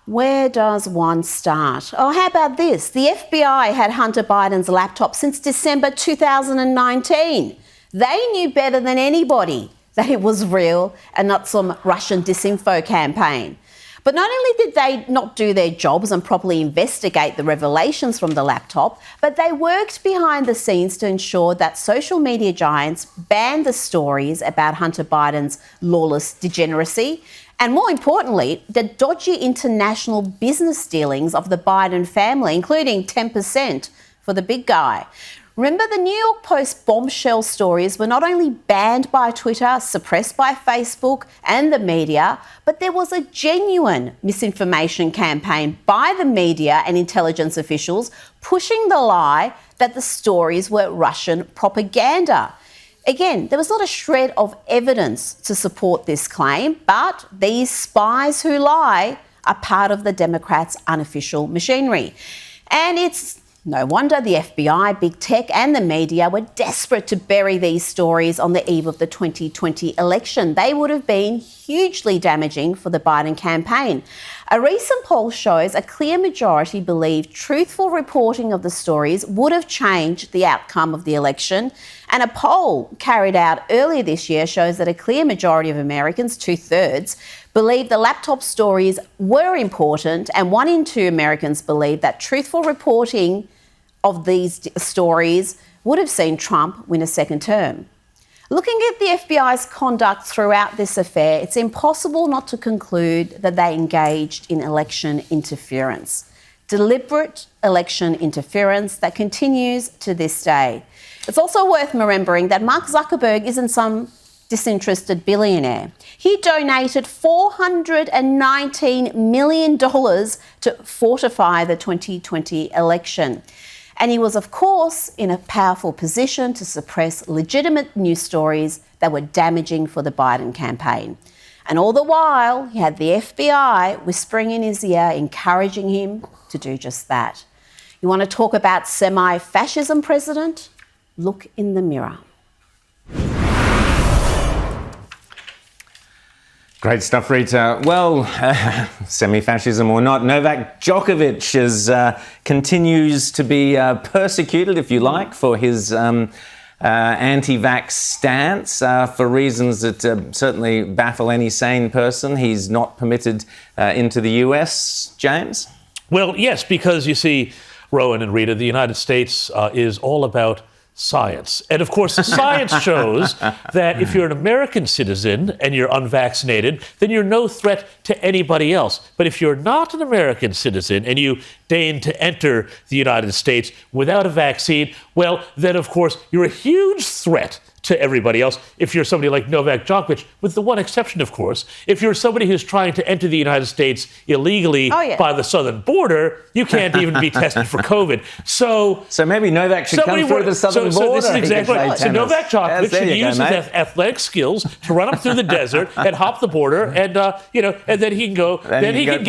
Speaker 2: Where does one start? Oh, how about this? The FBI had Hunter Biden's laptop since December 2019. They knew better than anybody that it was real and not some Russian disinfo campaign. But not only did they not do their jobs and properly investigate the revelations from the laptop, but they worked behind the scenes to ensure that social media giants banned the stories about Hunter Biden's lawless degeneracy and, more importantly, the dodgy international business dealings of the Biden family, including 10% for the big guy. Remember, the New York Post bombshell stories were not only banned by Twitter, suppressed by Facebook and the media, but there was a genuine misinformation campaign by the media and intelligence officials pushing the lie that the stories were Russian propaganda. Again, there was not a shred of evidence to support this claim, but these spies who lie are part of the Democrats' unofficial machinery. And it's no wonder the FBI, big tech and the media were desperate to bury these stories on the eve of the 2020 election. They would have been hugely damaging for the Biden campaign. A recent poll shows a clear majority believe truthful reporting of the stories would have changed the outcome of the election. And a poll carried out earlier this year shows that a clear majority of Americans, 2/3, believe the laptop stories were important, and 1 in 2 Americans believe that truthful reporting of these stories would have seen Trump win a second term. Looking at the FBI's conduct throughout this affair, it's impossible not to conclude that they engaged in election interference. Deliberate election interference that continues to this day. It's also worth remembering that Mark Zuckerberg isn't some disinterested billionaire. He donated $419 million to fortify the 2020 election. And he was, of course, in a powerful position to suppress legitimate news stories that were damaging for the Biden campaign. And all the while, he had the FBI whispering in his ear, encouraging him to do just that. You want to talk about semi-fascism, President? Look in the mirror.
Speaker 1: Great stuff, Rita. Well, semi-fascism or not, Novak Djokovic continues to be persecuted, if you like, for his anti-vax stance for reasons that certainly baffle any sane person. He's not permitted into the US, James?
Speaker 3: Well, yes, because you see, Rowan and Rita, the United States is all about science. And of course, science shows that if you're an American citizen and you're unvaccinated, then you're no threat to anybody else. But if you're not an American citizen and you deign to enter the United States without a vaccine, well, then of course, you're a huge threat to everybody else. If you're somebody like Novak Djokovic, with the one exception, of course, if you're somebody who's trying to enter the United States illegally by the southern border, you can't even be tested for COVID. So
Speaker 1: maybe Novak should come through the southern border.
Speaker 3: So this is exactly right. So Novak Djokovic should use his athletic skills to run up through the desert and hop the border, and and then he can go. Then he can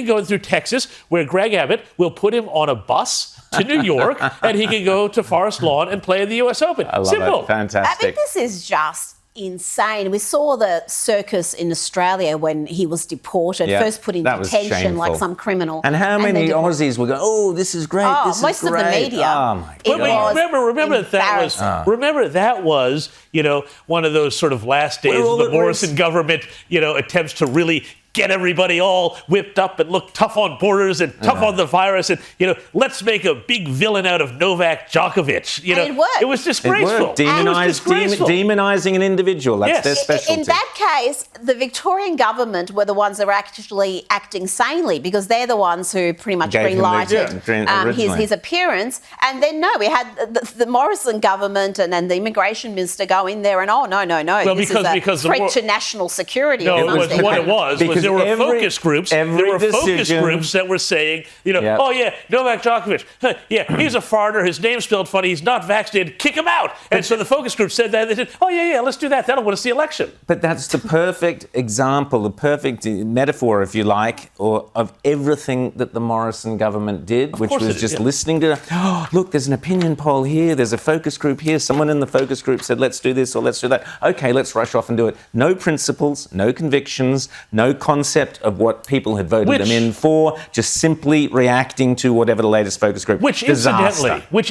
Speaker 3: go through Texas, where Greg Abbott will put him on a bus to New York, and he can go to Forest Lawn and play in the U.S. Open.
Speaker 1: I love
Speaker 3: Simple.
Speaker 1: it. Fantastic.
Speaker 2: I think this is just insane. We saw the circus in Australia when he was deported, first put in detention like some criminal.
Speaker 1: And how many Aussies were going, oh, this is great, this is great.
Speaker 2: Most of the media.
Speaker 1: Oh, my God.
Speaker 3: Remember that was, one of those sort of last days of the Morrison government, attempts to really get everybody all whipped up and look tough on borders and tough on the virus, and let's make a big villain out of Novak Djokovic.
Speaker 2: And it worked.
Speaker 3: It was disgraceful.
Speaker 1: Demonizing an individual. That's their specialty.
Speaker 2: In that case, the Victorian government were the ones that were actually acting sanely, because they're the ones who pretty much green-lighted his appearance. And then we had the Morrison government and then the immigration minister go in there and no,
Speaker 3: well,
Speaker 2: this is a threat to national security.
Speaker 3: No, what it was there were focus groups. Focus groups that were saying, oh yeah, Novak Djokovic, he's a foreigner. His name's spelled funny. He's not vaccinated. Kick him out. And so the focus group said that. They said, oh yeah, let's do that. That'll win us the election.
Speaker 1: But that's the perfect example, the perfect metaphor, if you like, of everything that the Morrison government did, which was just listening to, look, there's an opinion poll here. There's a focus group here. Someone in the focus group said, let's do this or let's do that. Okay, let's rush off and do it. No principles, no convictions, no concept of what people had voted them in for, just simply reacting to whatever the latest focus group.
Speaker 3: Which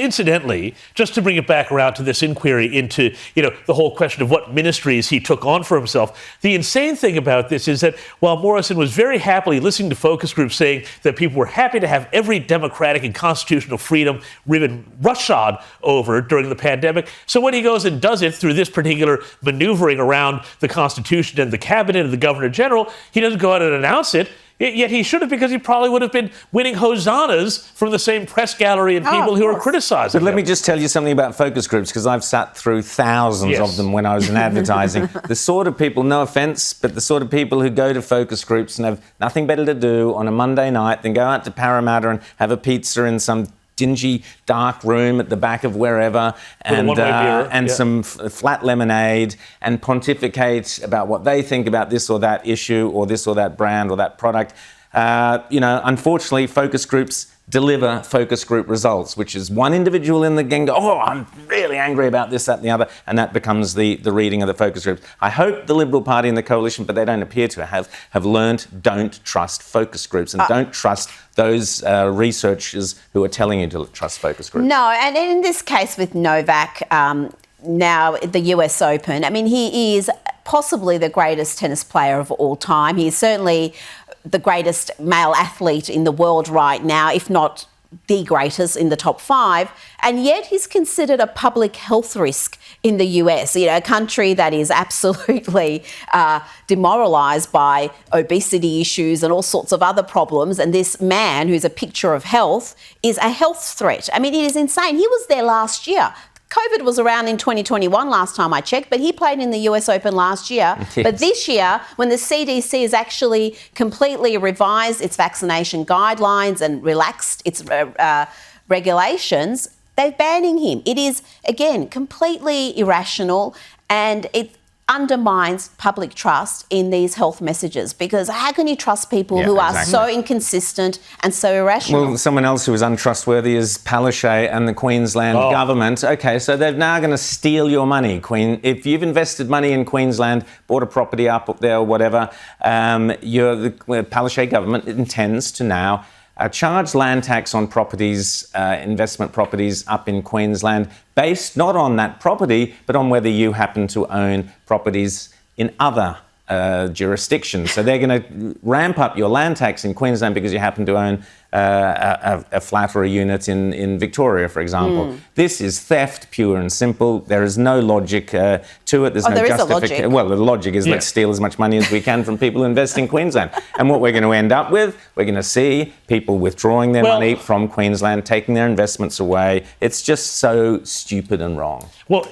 Speaker 3: incidentally, just to bring it back around to this inquiry into, the whole question of what ministries he took on for himself, the insane thing about this is that while Morrison was very happily listening to focus groups saying that people were happy to have every democratic and constitutional freedom riven roughshod over during the pandemic, so when he goes and does it through this particular maneuvering around the Constitution and the cabinet and the governor general, he doesn't go out and announce it. Yet he should have, because he probably would have been winning hosannas from the same press gallery and people who are criticizing
Speaker 1: But let
Speaker 3: him.
Speaker 1: me just tell you something about focus groups, because I've sat through thousands of them when I was in advertising. The sort of people, no offence, but the sort of people who go to focus groups and have nothing better to do on a Monday night than go out to Parramatta and have a pizza in some dingy, dark room at the back of wherever, and some flat lemonade, and pontificate about what they think about this or that issue or this or that brand or that product. Unfortunately, focus groups deliver focus group results, which is one individual in the gang go, oh, I'm really angry about this, that and the other, and that becomes the reading of the focus group. I hope the Liberal Party and the Coalition, but they don't appear to have learned, don't trust focus groups and don't trust those researchers who are telling you to trust focus groups.
Speaker 2: No, and in this case with Novak, now the US Open, I mean, he is possibly the greatest tennis player of all time. He is certainly the greatest male athlete in the world right now, if not the greatest in the top 5, and yet he's considered a public health risk in the US, a country that is absolutely demoralised by obesity issues and all sorts of other problems, and this man, who's a picture of health, is a health threat. I mean, it is insane. He was there last year. COVID was around in 2021 last time I checked, but he played in the US Open last year. Yes. But this year, when the CDC has actually completely revised its vaccination guidelines and relaxed its regulations, they're banning him. It is, again, completely irrational, and it undermines public trust in these health messages, because how can you trust people who are so inconsistent and so irrational?
Speaker 1: Well, someone else who is untrustworthy is Palaszczuk and the Queensland government. OK, so they're now going to steal your money, Queen. If you've invested money in Queensland, bought a property up there or whatever, the Palaszczuk government intends to now charge land tax on properties, investment properties up in Queensland, based not on that property, but on whether you happen to own properties in other jurisdictions. So they're going to ramp up your land tax in Queensland because you happen to own a flat or a unit in Victoria, for example. This is theft, pure and simple. There is no logic to it. There's no justification. Well, the logic is let's steal as much money as we can from people who invest in Queensland. And what we're going to end up with, we're going to see people withdrawing their money from Queensland, taking their investments away. It's just so stupid and wrong.
Speaker 3: Well,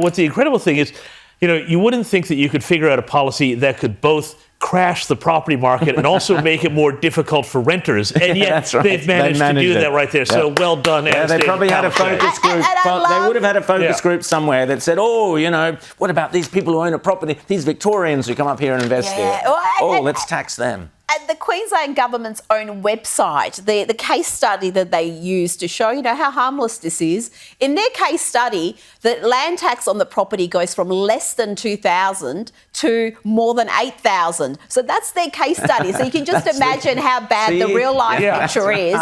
Speaker 3: what the incredible thing is, you wouldn't think that you could figure out a policy that could both crash the property market and also make it more difficult for renters. And yet they've managed to do that right there. So well done,
Speaker 1: Anastasia. They probably had a focus group. They would have had a focus group somewhere that said, what about these people who own a property, these Victorians who come up here and invest here? Let's tax them.
Speaker 2: At the Queensland government's own website, the case study that they use to show, how harmless this is, in their case study, the land tax on the property goes from less than $2,000 to more than $8,000. So that's their case study. So you can just imagine how bad the real life picture is.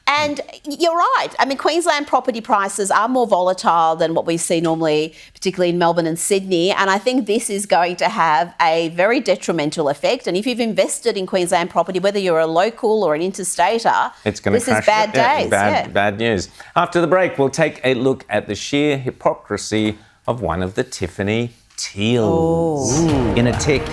Speaker 2: And you're right. I mean, Queensland property prices are more volatile than what we see normally, particularly in Melbourne and Sydney. And I think this is going to have a very detrimental effect. And if you've invested in Queensland property, whether you're a local or an interstater, this is bad days.
Speaker 1: Bad news. After the break, we'll take a look at the sheer hypocrisy of one of the Tiffany Teals in a tick.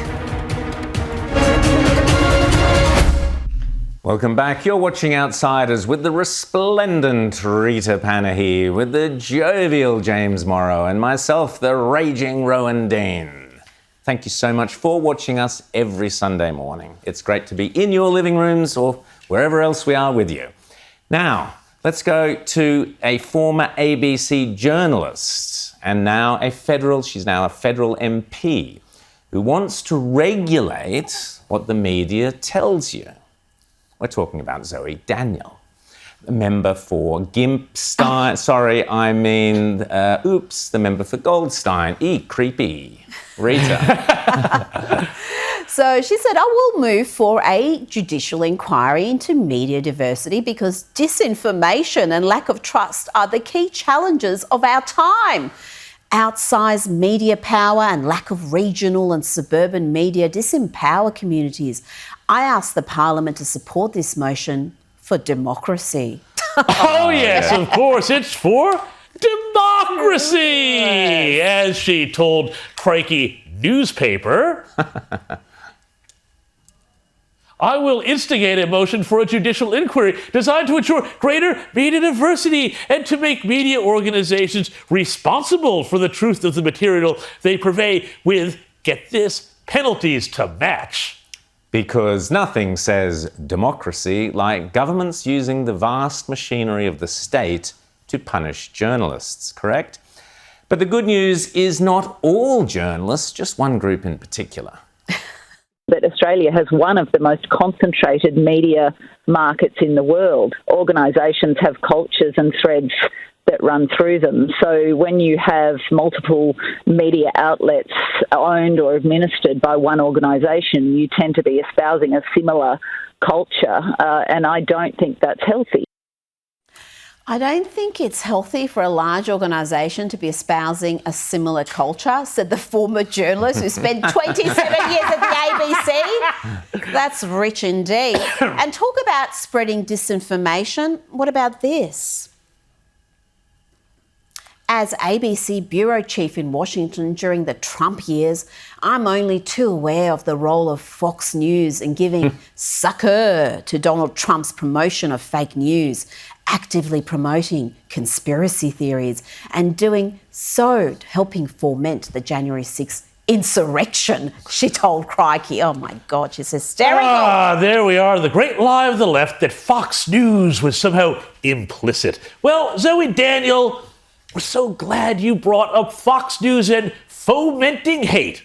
Speaker 1: Welcome back. You're watching Outsiders with the resplendent Rita Panahi, with the jovial James Morrow, and myself, the raging Rowan Dean. Thank you so much for watching us every Sunday morning. It's great to be in your living rooms or wherever else we are with you. Now, let's go to a former ABC journalist and she's now a federal MP who wants to regulate what the media tells you. We're talking about Zoe Daniel, the member for Gimpstein. The member for Goldstein. Creepy. Rita.
Speaker 2: So she said, I will move for a judicial inquiry into media diversity because disinformation and lack of trust are the key challenges of our time. Outsized media power and lack of regional and suburban media disempower communities. I ask the Parliament to support this motion for democracy.
Speaker 3: Oh, yes, of course. It's for democracy, as she told Crikey Newspaper. I will instigate a motion for a judicial inquiry designed to ensure greater media diversity and to make media organizations responsible for the truth of the material they purvey with, get this, penalties to match.
Speaker 1: Because nothing says democracy like governments using the vast machinery of the state to punish journalists, correct? But the good news is not all journalists, just one group in particular.
Speaker 12: That Australia has one of the most concentrated media markets in the world. Organisations have cultures and threads that run through them. So when you have multiple media outlets owned or administered by one organisation, you tend to be espousing a similar culture, and I don't think that's healthy.
Speaker 2: I don't think it's healthy for a large organisation to be espousing a similar culture, said the former journalist who spent 27 years at the ABC. That's rich indeed. And talk about spreading disinformation. What about this? As ABC bureau chief in Washington during the Trump years, I'm only too aware of the role of Fox News in giving succor to Donald Trump's promotion of fake news, actively promoting conspiracy theories and doing so helping foment the January 6th insurrection, she told Crikey. Oh my God, she's hysterical.
Speaker 3: There we are, the great lie of the left that Fox News was somehow implicit. Well, Zoe Daniel, we're so glad you brought up Fox News and fomenting hate.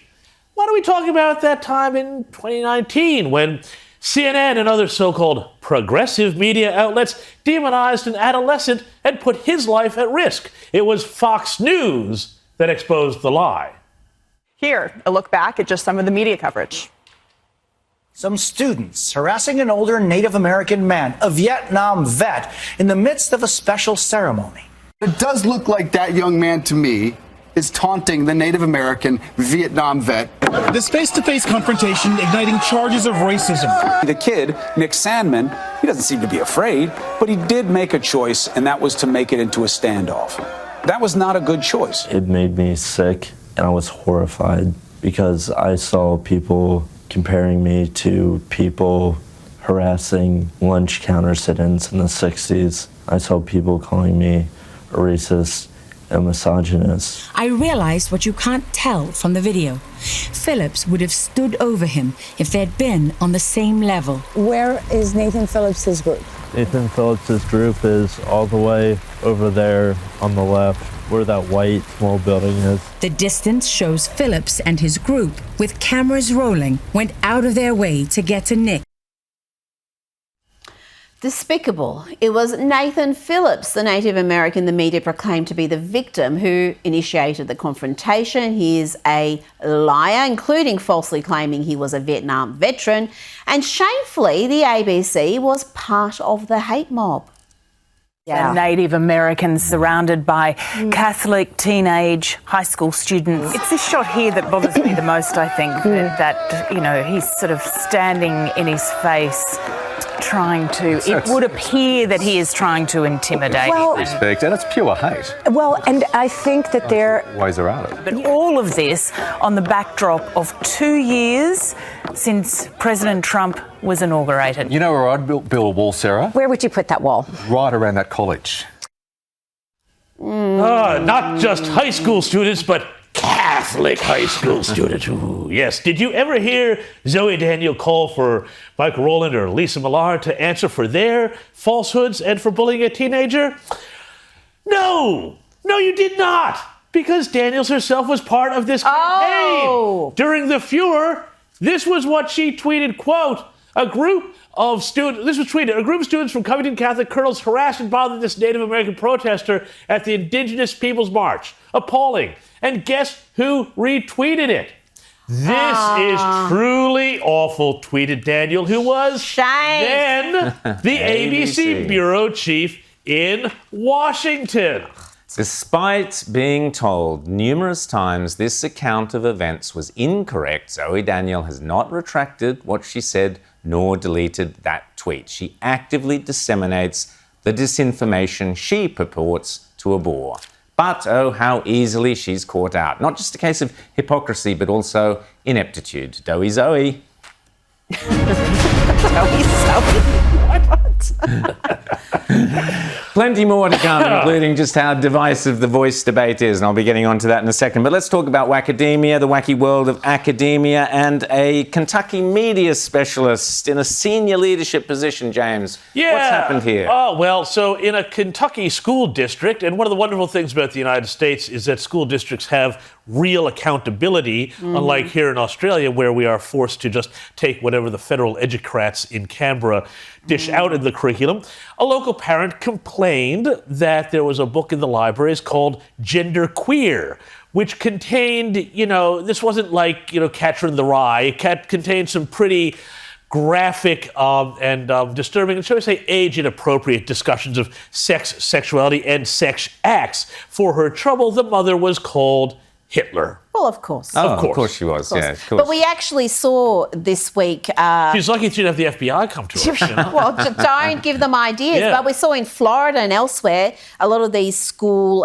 Speaker 3: Why don't we talk about that time in 2019 when CNN and other so-called progressive media outlets demonized an adolescent and put his life at risk? It was Fox News that exposed the lie.
Speaker 13: Here, a look back at just some of the media coverage.
Speaker 14: Some students harassing an older Native American man, a Vietnam vet, in the midst of a special ceremony.
Speaker 15: It does look like that young man to me is taunting the Native American Vietnam vet.
Speaker 16: This face-to-face confrontation igniting charges of racism.
Speaker 17: The kid, Nick Sandman, he doesn't seem to be afraid, but he did make a choice, and that was to make it into a standoff. That was not a good choice.
Speaker 18: It made me sick, and I was horrified because I saw people comparing me to people harassing lunch counter sit-ins in the 60s. I saw people calling me a racist, a misogynist.
Speaker 19: I realized what you can't tell from the video. Phillips would have stood over him if they'd been on the same level.
Speaker 20: Where is Nathan Phillips's group?
Speaker 18: Nathan Phillips's group is all the way over there on the left, where that white small building is.
Speaker 19: The distance shows Phillips and his group, with cameras rolling, went out of their way to get to Nick.
Speaker 2: Despicable. It was Nathan Phillips, the Native American the media proclaimed to be the victim, who initiated the confrontation. He is a liar, including falsely claiming he was a Vietnam veteran. And shamefully, the ABC was part of the hate mob.
Speaker 21: Yeah. Native Americans surrounded by Catholic teenage high school students. It's this shot here that bothers me the most, I think, that you know, he's sort of standing in his face, trying to, it would appear that he is trying to intimidate.
Speaker 22: Well, respect, and it's pure hate.
Speaker 20: Well, and I think that there
Speaker 22: ways around it.
Speaker 21: But all of this on the backdrop of 2 years since President Trump was inaugurated.
Speaker 22: You know where I'd build a wall, Sarah?
Speaker 20: Where would you put that wall?
Speaker 22: Right around that college.
Speaker 3: Not just high school students, but Catholic high school students. Ooh, yes. Did you ever hear Zoe Daniel call for Mike Rowland or Lisa Millard to answer for their falsehoods and for bullying a teenager? No, you did not. Because Daniels herself was part of this campaign. During the furor, this was what she tweeted, quote, a group of students from Covington Catholic Colonels harassed and bothered this Native American protester at the Indigenous Peoples March. Appalling. And guess who retweeted it? This is truly awful, tweeted Daniel, who was then the ABC bureau chief in Washington.
Speaker 1: Despite being told numerous times this account of events was incorrect, Zoe Daniel has not retracted what she said nor deleted that tweet. She actively disseminates the disinformation she purports to abhor. But, oh, how easily she's caught out. Not just a case of hypocrisy, but also ineptitude. Doey Zoe. Plenty more to come, including just how divisive the voice debate is, and I'll be getting onto that in a second. But let's talk about Wackademia, the wacky world of academia, and a Kentucky media specialist in a senior leadership position, James.
Speaker 3: Yeah.
Speaker 1: What's happened here?
Speaker 3: Oh, well, so in a Kentucky school district, and one of the wonderful things about the United States is that school districts have real accountability, unlike here in Australia, where we are forced to just take whatever the federal educrats in Canberra dish out in the curriculum. A local parent complained that there was a book in the libraries called Gender Queer, which contained, this wasn't like, Catcher in the Rye. It contained some pretty graphic and disturbing, and shall we say age-inappropriate discussions of sex, sexuality, and sex acts. For her trouble, the mother was called Hitler.
Speaker 2: Well, of course.
Speaker 1: Of course she was, yeah, of course.
Speaker 2: But we actually saw this week...
Speaker 3: She's lucky she didn't have the FBI come to her.
Speaker 2: Well, don't give them ideas.
Speaker 3: Yeah.
Speaker 2: But we saw in Florida and elsewhere, a lot of these school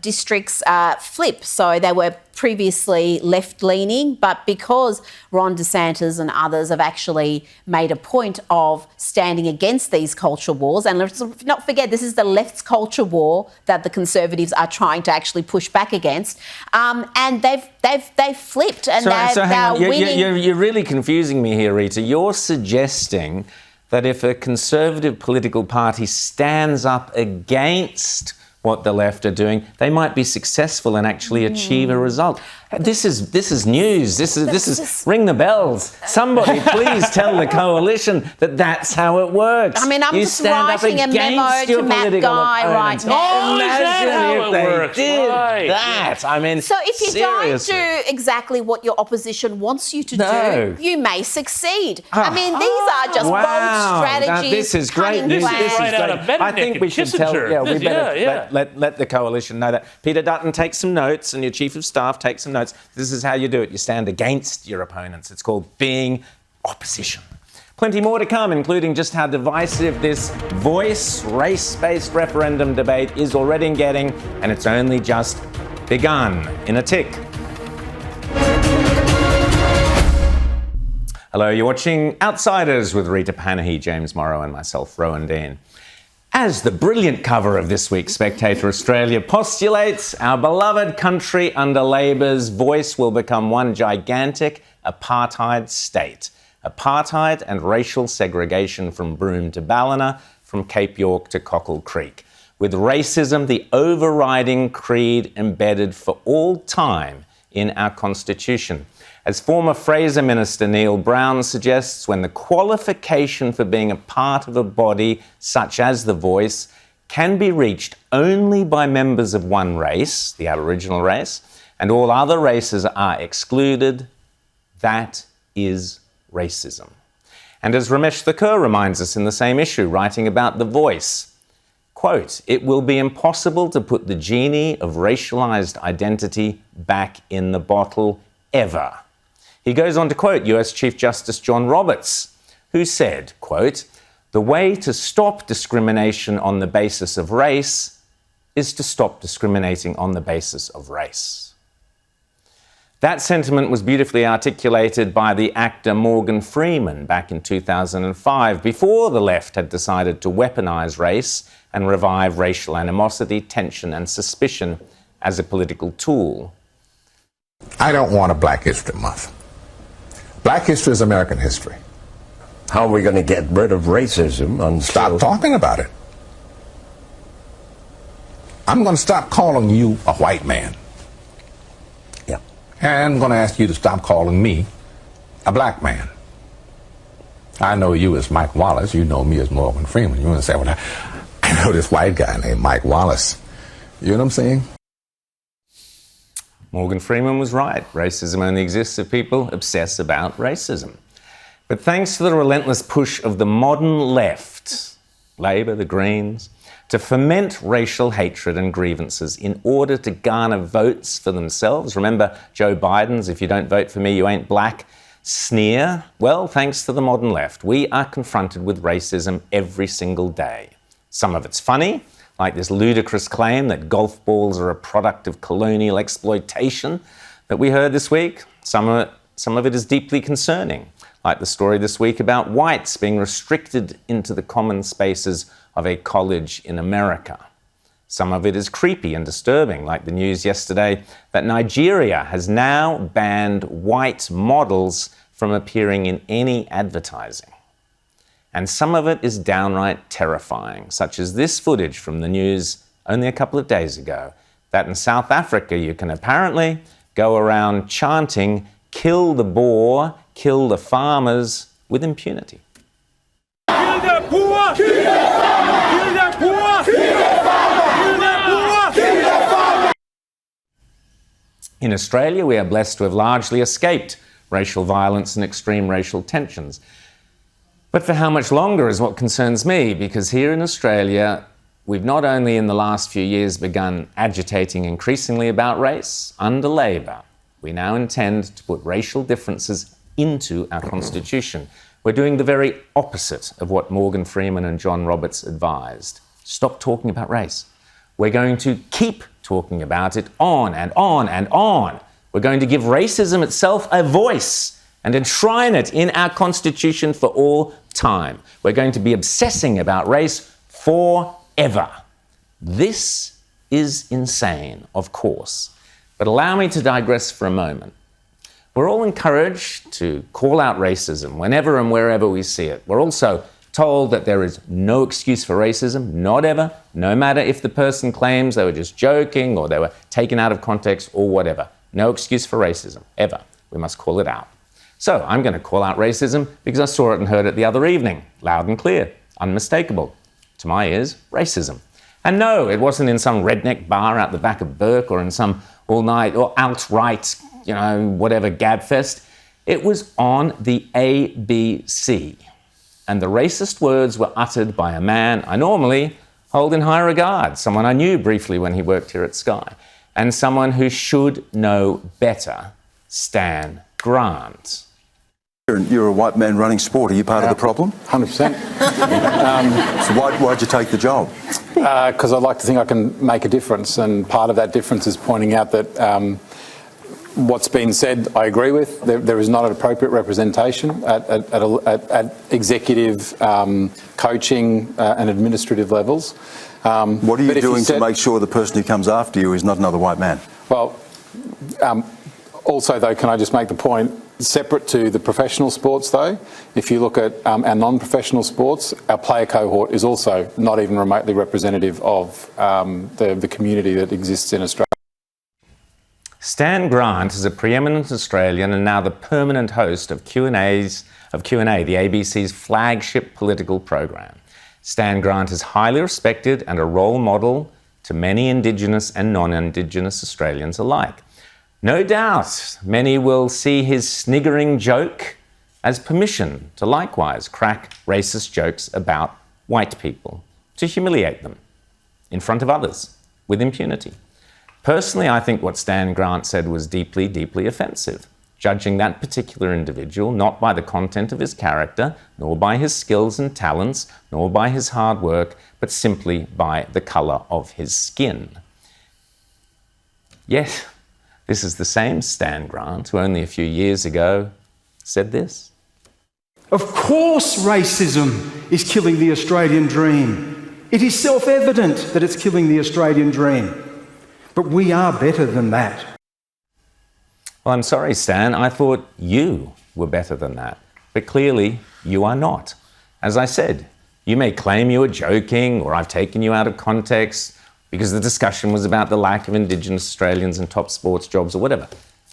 Speaker 2: districts flip. So they were previously left-leaning, but because Ron DeSantis and others have actually made a point of standing against these culture wars, and let's not forget, this is the left's culture war that the Conservatives are trying to actually push back against, and they've flipped, and they're winning.
Speaker 1: You're really confusing me here, Rita. You're suggesting that if a Conservative political party stands up against what the left are doing, they might be successful and actually achieve a result. This is news. This is ring the bells. Somebody please tell the coalition that that's how it works.
Speaker 2: I mean, I'm just writing a memo to Matt Guy right now.
Speaker 3: Oh, is that how it works?
Speaker 1: Right. That. I mean,
Speaker 2: so if you
Speaker 1: seriously.
Speaker 2: don't do exactly what your opposition wants you to do, you may succeed. I mean, these are just bold strategies.
Speaker 1: This is great news. This is great. I think we should tell. Yeah, we better let the coalition know that. Peter Dutton, take some notes, and your chief of staff, take some notes. This is how you do it. You stand against your opponents. It's called being opposition. Plenty more to come, including just how divisive this voice race-based referendum debate is already getting, and it's only just begun. In a tick. Hello, you're watching Outsiders with Rita Panahi, James Morrow, and myself, Rowan Dean. As the brilliant cover of this week's Spectator Australia postulates, our beloved country under Labor's voice will become one gigantic apartheid state. Apartheid and racial segregation from Broome to Ballina, from Cape York to Cockle Creek, with racism the overriding creed embedded for all time in our Constitution. As former Fraser Minister Neil Brown suggests, when the qualification for being a part of a body such as the Voice can be reached only by members of one race, the Aboriginal race, and all other races are excluded, that is racism. And as Ramesh Thakur reminds us in the same issue, writing about the Voice, quote, "It will be impossible to put the genie of racialized identity back in the bottle ever." He goes on to quote US Chief Justice John Roberts, who said, quote, "The way to stop discrimination on the basis of race is to stop discriminating on the basis of race." That sentiment was beautifully articulated by the actor Morgan Freeman back in 2005, before the left had decided to weaponize race and revive racial animosity, tension, and suspicion as a political tool.
Speaker 4: I don't want a Black History Month. Black history is American history.
Speaker 5: How are we going to get rid of racism?
Speaker 4: Stop talking about it. I'm going to stop calling you a white man.
Speaker 5: Yeah.
Speaker 4: And I'm going to ask you to stop calling me a black man. I know you as Mike Wallace. You know me as Morgan Freeman. You want to say, well, I know this white guy named Mike Wallace. You know what I'm saying?
Speaker 1: Morgan Freeman was right. Racism only exists if people obsess about racism. But thanks to the relentless push of the modern left, Labor, the Greens, to foment racial hatred and grievances in order to garner votes for themselves. Remember Joe Biden's "if you don't vote for me, you ain't black" sneer? Well, thanks to the modern left, we are confronted with racism every single day. Some of it's funny, like this ludicrous claim that golf balls are a product of colonial exploitation that we heard this week. Some of it is deeply concerning, like the story this week about whites being restricted into the common spaces of a college in America. Some of it is creepy and disturbing, like the news yesterday that Nigeria has now banned white models from appearing in any advertising. And some of it is downright terrifying, such as this footage from the news only a couple of days ago, that in South Africa you can apparently go around chanting, "Kill the Boer, kill the farmers," with impunity.
Speaker 6: Kill the poor! Kill the farmer! Kill the poor! Kill the farmer! Kill the poor! Kill the farmer!
Speaker 1: In Australia, we are blessed to have largely escaped racial violence and extreme racial tensions. But for how much longer is what concerns me, because here in Australia, we've not only in the last few years begun agitating increasingly about race, under Labor, we now intend to put racial differences into our Constitution. We're doing the very opposite of what Morgan Freeman and John Roberts advised. Stop talking about race. We're going to keep talking about it on and on and on. We're going to give racism itself a voice and enshrine it in our Constitution for all time. We're going to be obsessing about race forever. This is insane, of course. But allow me to digress for a moment. We're all encouraged to call out racism whenever and wherever we see it. We're also told that there is no excuse for racism, not ever, no matter if the person claims they were just joking or they were taken out of context or whatever. No excuse for racism, ever. We must call it out. So I'm going to call out racism because I saw it and heard it the other evening, loud and clear, unmistakable. To my ears, racism. And no, it wasn't in some redneck bar out the back of Burke or in some all-night or alt-right, whatever gabfest. It was on the ABC. And the racist words were uttered by a man I normally hold in high regard, someone I knew briefly when he worked here at Sky, and someone who should know better, Stan Grant.
Speaker 7: You're a white man running sport. Are you part of the problem?
Speaker 17: 100%.
Speaker 7: So why'd you take the job?
Speaker 17: Because I'd like to think I can make a difference, and part of that difference is pointing out that what's been said I agree with. There is not an appropriate representation at executive, coaching and administrative levels.
Speaker 7: What are you doing to make sure the person who comes after you is not another white man?
Speaker 17: Well, also though, can I just make the point, separate to the professional sports though, if you look at our non-professional sports, our player cohort is also not even remotely representative of the community that exists in Australia.
Speaker 1: Stan Grant is a preeminent Australian and now the permanent host of Q&A, the ABC's flagship political program. Stan Grant is highly respected and a role model to many Indigenous and non-Indigenous Australians alike. No doubt many will see his sniggering joke as permission to likewise crack racist jokes about white people, to humiliate them in front of others with impunity. Personally, I think what Stan Grant said was deeply, deeply offensive, judging that particular individual not by the content of his character, nor by his skills and talents, nor by his hard work, but simply by the colour of his skin. Yes, this is the same Stan Grant who only a few years ago said this.
Speaker 16: Of course racism is killing the Australian dream. It is self-evident that it's killing the Australian dream. But we are better than that.
Speaker 1: Well, I'm sorry, Stan. I thought you were better than that. But clearly, you are not. As I said, you may claim you were joking or I've taken you out of context because the discussion was about the lack of Indigenous Australians in top sports jobs or whatever.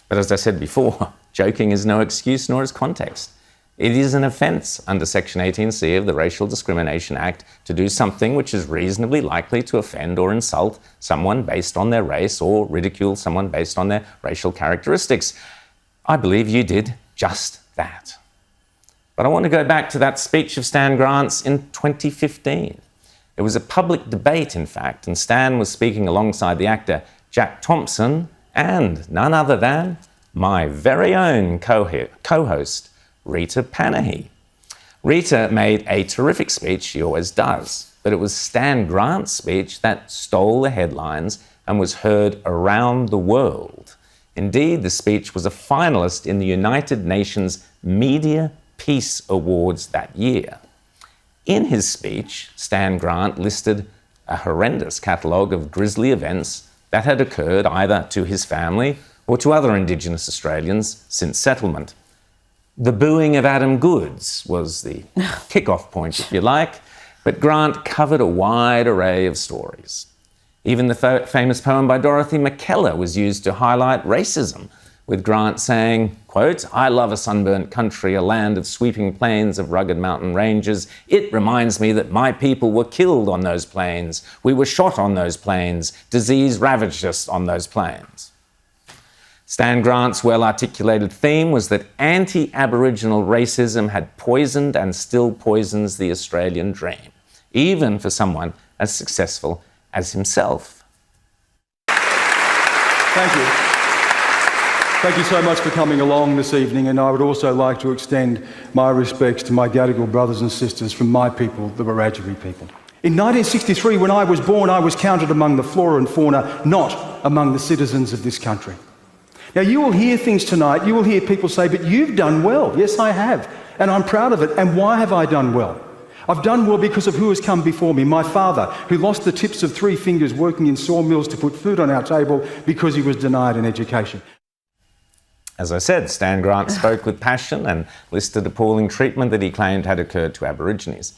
Speaker 1: But as I said before, joking is no excuse nor is context. It is an offence under Section 18C of the Racial Discrimination Act to do something which is reasonably likely to offend or insult someone based on their race or ridicule someone based on their racial characteristics. I believe you did just that. But I want to go back to that speech of Stan Grant's in 2015. It was a public debate, in fact, and Stan was speaking alongside the actor Jack Thompson and none other than my very own co-host, Rita Panahi. Rita made a terrific speech, she always does, but it was Stan Grant's speech that stole the headlines and was heard around the world. Indeed, the speech was a finalist in the United Nations Media Peace Awards that year. In his speech, Stan Grant listed a horrendous catalogue of grisly events that had occurred either to his family or to other Indigenous Australians since settlement. The booing of Adam Goodes was the kick-off point, if you like, but Grant covered a wide array of stories. Even the famous poem by Dorothy McKellar was used to highlight racism, with Grant saying, quote, "I love a sunburnt country, a land of sweeping plains of rugged mountain ranges. It reminds me that my people were killed on those plains. We were shot on those plains. Disease ravaged us on those plains." Stan Grant's well-articulated theme was that anti-Aboriginal racism had poisoned and still poisons the Australian dream, even for someone as successful as himself.
Speaker 16: Thank you. Thank you so much for coming along this evening, and I would also like to extend my respects to my Gadigal brothers and sisters from my people, the Wiradjuri people. In 1963, when I was born, I was counted among the flora and fauna, not among the citizens of this country. Now, you will hear things tonight, you will hear people say, but you've done well. Yes, I have, and I'm proud of it. And why have I done well? I've done well because of who has come before me. My father, who lost the tips of 3 fingers working in sawmills to put food on our table because he was denied an education.
Speaker 1: As I said, Stan Grant spoke with passion and listed appalling treatment that he claimed had occurred to Aborigines.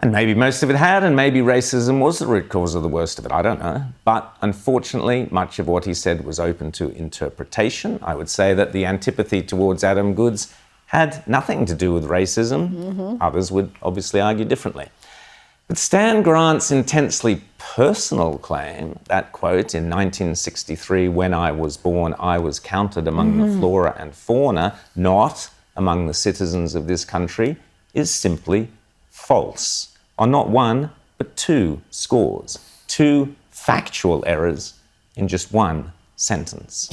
Speaker 1: And maybe most of it had, and maybe racism was the root cause of the worst of it, I don't know. But unfortunately, much of what he said was open to interpretation. I would say that the antipathy towards Adam Goodes had nothing to do with racism. Others would obviously argue differently. But Stan Grant's intensely personal claim that, quote, "In 1963, when I was born, I was counted among the flora and fauna, not among the citizens of this country," is simply false on not one, but 2 scores. 2 factual errors in just 1 sentence.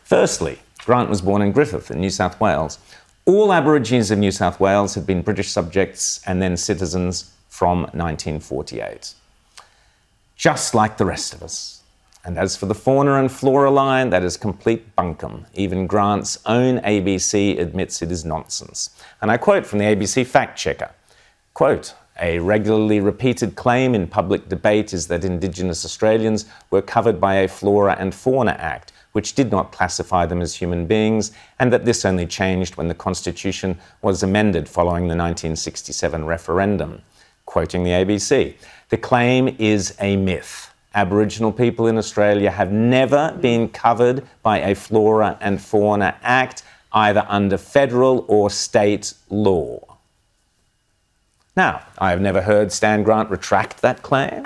Speaker 1: Firstly, Grant was born in Griffith in New South Wales. All Aborigines of New South Wales had been British subjects and then citizens from 1948. Just like the rest of us. And as for the fauna and flora line, that is complete bunkum. Even Grant's own ABC admits it is nonsense. And I quote from the ABC fact checker, quote, "A regularly repeated claim in public debate is that Indigenous Australians were covered by a Flora and Fauna Act, which did not classify them as human beings, and that this only changed when the Constitution was amended following the 1967 referendum." Quoting the ABC, "The claim is a myth. Aboriginal people in Australia have never been covered by a Flora and Fauna Act, either under federal or state law." Now, I have never heard Stan Grant retract that claim,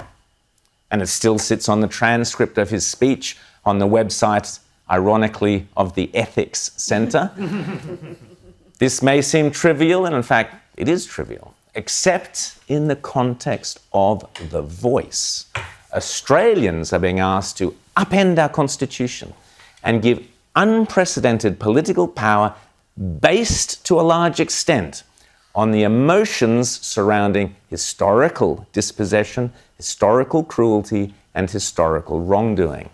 Speaker 1: and it still sits on the transcript of his speech on the website, ironically, of the Ethics Centre. This may seem trivial, and in fact, it is trivial, except in the context of The Voice. Australians are being asked to upend our Constitution and give unprecedented political power based to a large extent on the emotions surrounding historical dispossession, historical cruelty, and historical wrongdoing.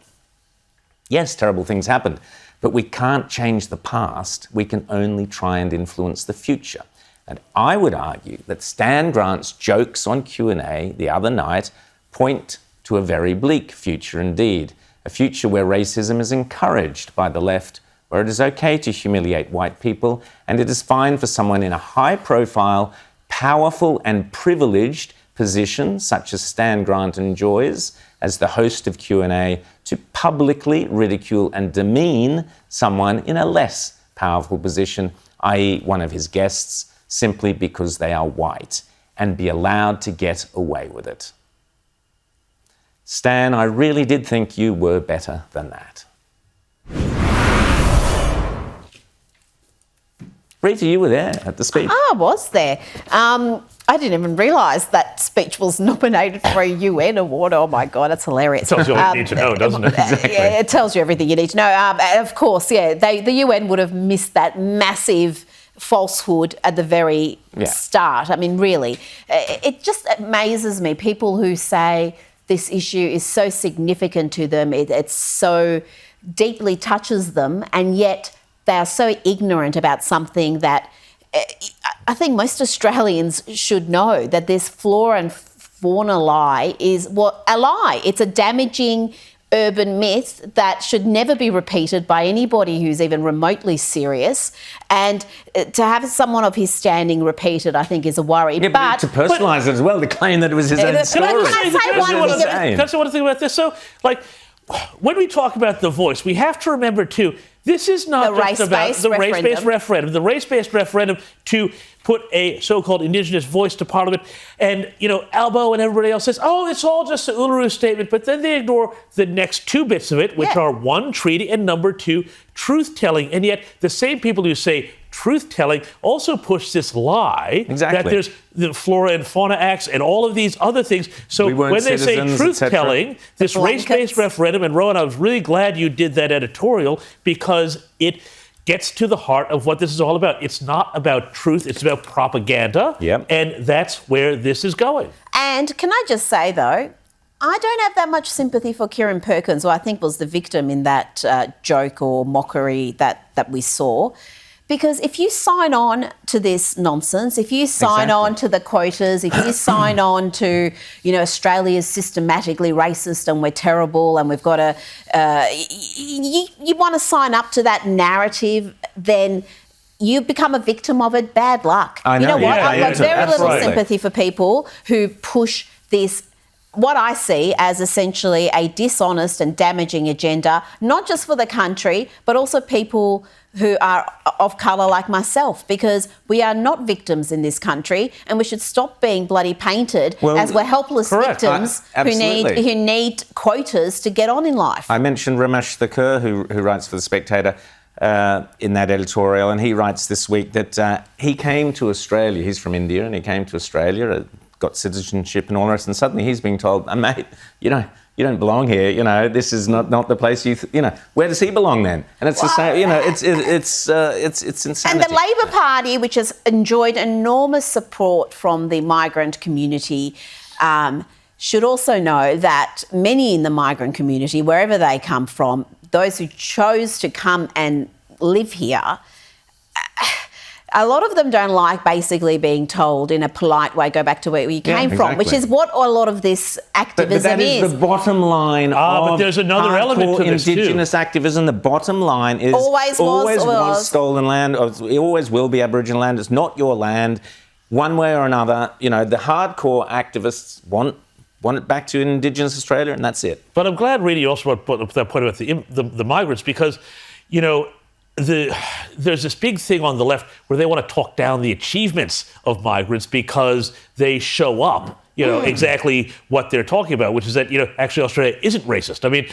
Speaker 1: Yes, terrible things happened, but we can't change the past. We can only try and influence the future. And I would argue that Stan Grant's jokes on Q&A the other night point to a very bleak future indeed, a future where racism is encouraged by the left, where it is okay to humiliate white people, and it is fine for someone in a high-profile, powerful and privileged position, such as Stan Grant enjoys, as the host of Q&A, to publicly ridicule and demean someone in a less powerful position, i.e. one of his guests, simply because they are white, and be allowed to get away with it. Stan, I really did think you were better than that. Rita, you were there at the speech.
Speaker 2: I was there. I didn't even realise that speech was nominated for a UN award. Oh my God, that's hilarious.
Speaker 3: It tells you all you need to know, doesn't it?
Speaker 1: Exactly.
Speaker 2: Yeah, it tells you everything you need to know. Of course, yeah, the UN would have missed that massive falsehood at the very start. I mean, really, it just amazes me. People who say this issue is so significant to them, it so deeply touches them, and yet they are so ignorant about something that I think most Australians should know that this flora and fauna lie is a lie. It's a damaging urban myth that should never be repeated by anybody who's even remotely serious. And to have someone of his standing repeat it, I think, is a worry.
Speaker 1: Yeah, but to personalise it as well, to claim that it was his own story.
Speaker 2: Can I
Speaker 3: say one thing about this? So, like, when we talk about The Voice, we have to remember, too, this is not just about the race-based referendum. The race-based referendum to put a so-called Indigenous voice to Parliament. And, Albo and everybody else says, oh, it's all just an Uluru Statement. But then they ignore the next two bits of it, which are one, treaty, and number two, truth-telling. And yet the same people who say truth-telling also push this lie that there's the Flora and Fauna Acts and all of these other things. So when they say truth-telling, this race-based referendum, and Rowan, I was really glad you did that editorial because it gets to the heart of what this is all about. It's not about truth, it's about propaganda. And that's where this is going.
Speaker 2: And can I just say, though, I don't have that much sympathy for Kieran Perkins, who I think was the victim in that joke or mockery that we saw. Because if you sign on to this nonsense, if you sign on to the quotas, if you sign on to, Australia's systematically racist and we're terrible and we've got to, you want to sign up to that narrative, then you become a victim of it. Bad luck.
Speaker 1: I know.
Speaker 2: You know what? I've got very little
Speaker 1: Absolutely.
Speaker 2: sympathy for people who push this, what I see as essentially a dishonest and damaging agenda, not just for the country, but also people who are of colour like myself, because we are not victims in this country and we should stop being bloody painted as we're helpless victims who need quotas to get on in life.
Speaker 1: I mentioned Ramesh Thakur, who writes for The Spectator, in that editorial, and he writes this week that he came to Australia. He's from India, and he came to Australia, got citizenship and all the rest, and suddenly he's being told, mate, you don't belong here. This is not the place where does he belong then? And it's the same. It's insanity.
Speaker 2: And the Labor Party, which has enjoyed enormous support from the migrant community, should also know that many in the migrant community, wherever they come from, those who chose to come and live here, a lot of them don't like basically being told in a polite way, go back to where you came from, which is what a lot of this activism
Speaker 1: but that is. The bottom line of
Speaker 3: but there's another element to this
Speaker 1: Indigenous activism. The bottom line is
Speaker 2: always was
Speaker 1: stolen land. It always will be Aboriginal land. It's not your land, one way or another. The hardcore activists want it back to Indigenous Australia, and that's it.
Speaker 3: But I'm glad, Reedy, you also put that point about the migrants, because, there's this big thing on the left where they want to talk down the achievements of migrants because they show up, exactly what they're talking about, which is that, actually Australia isn't racist. I mean,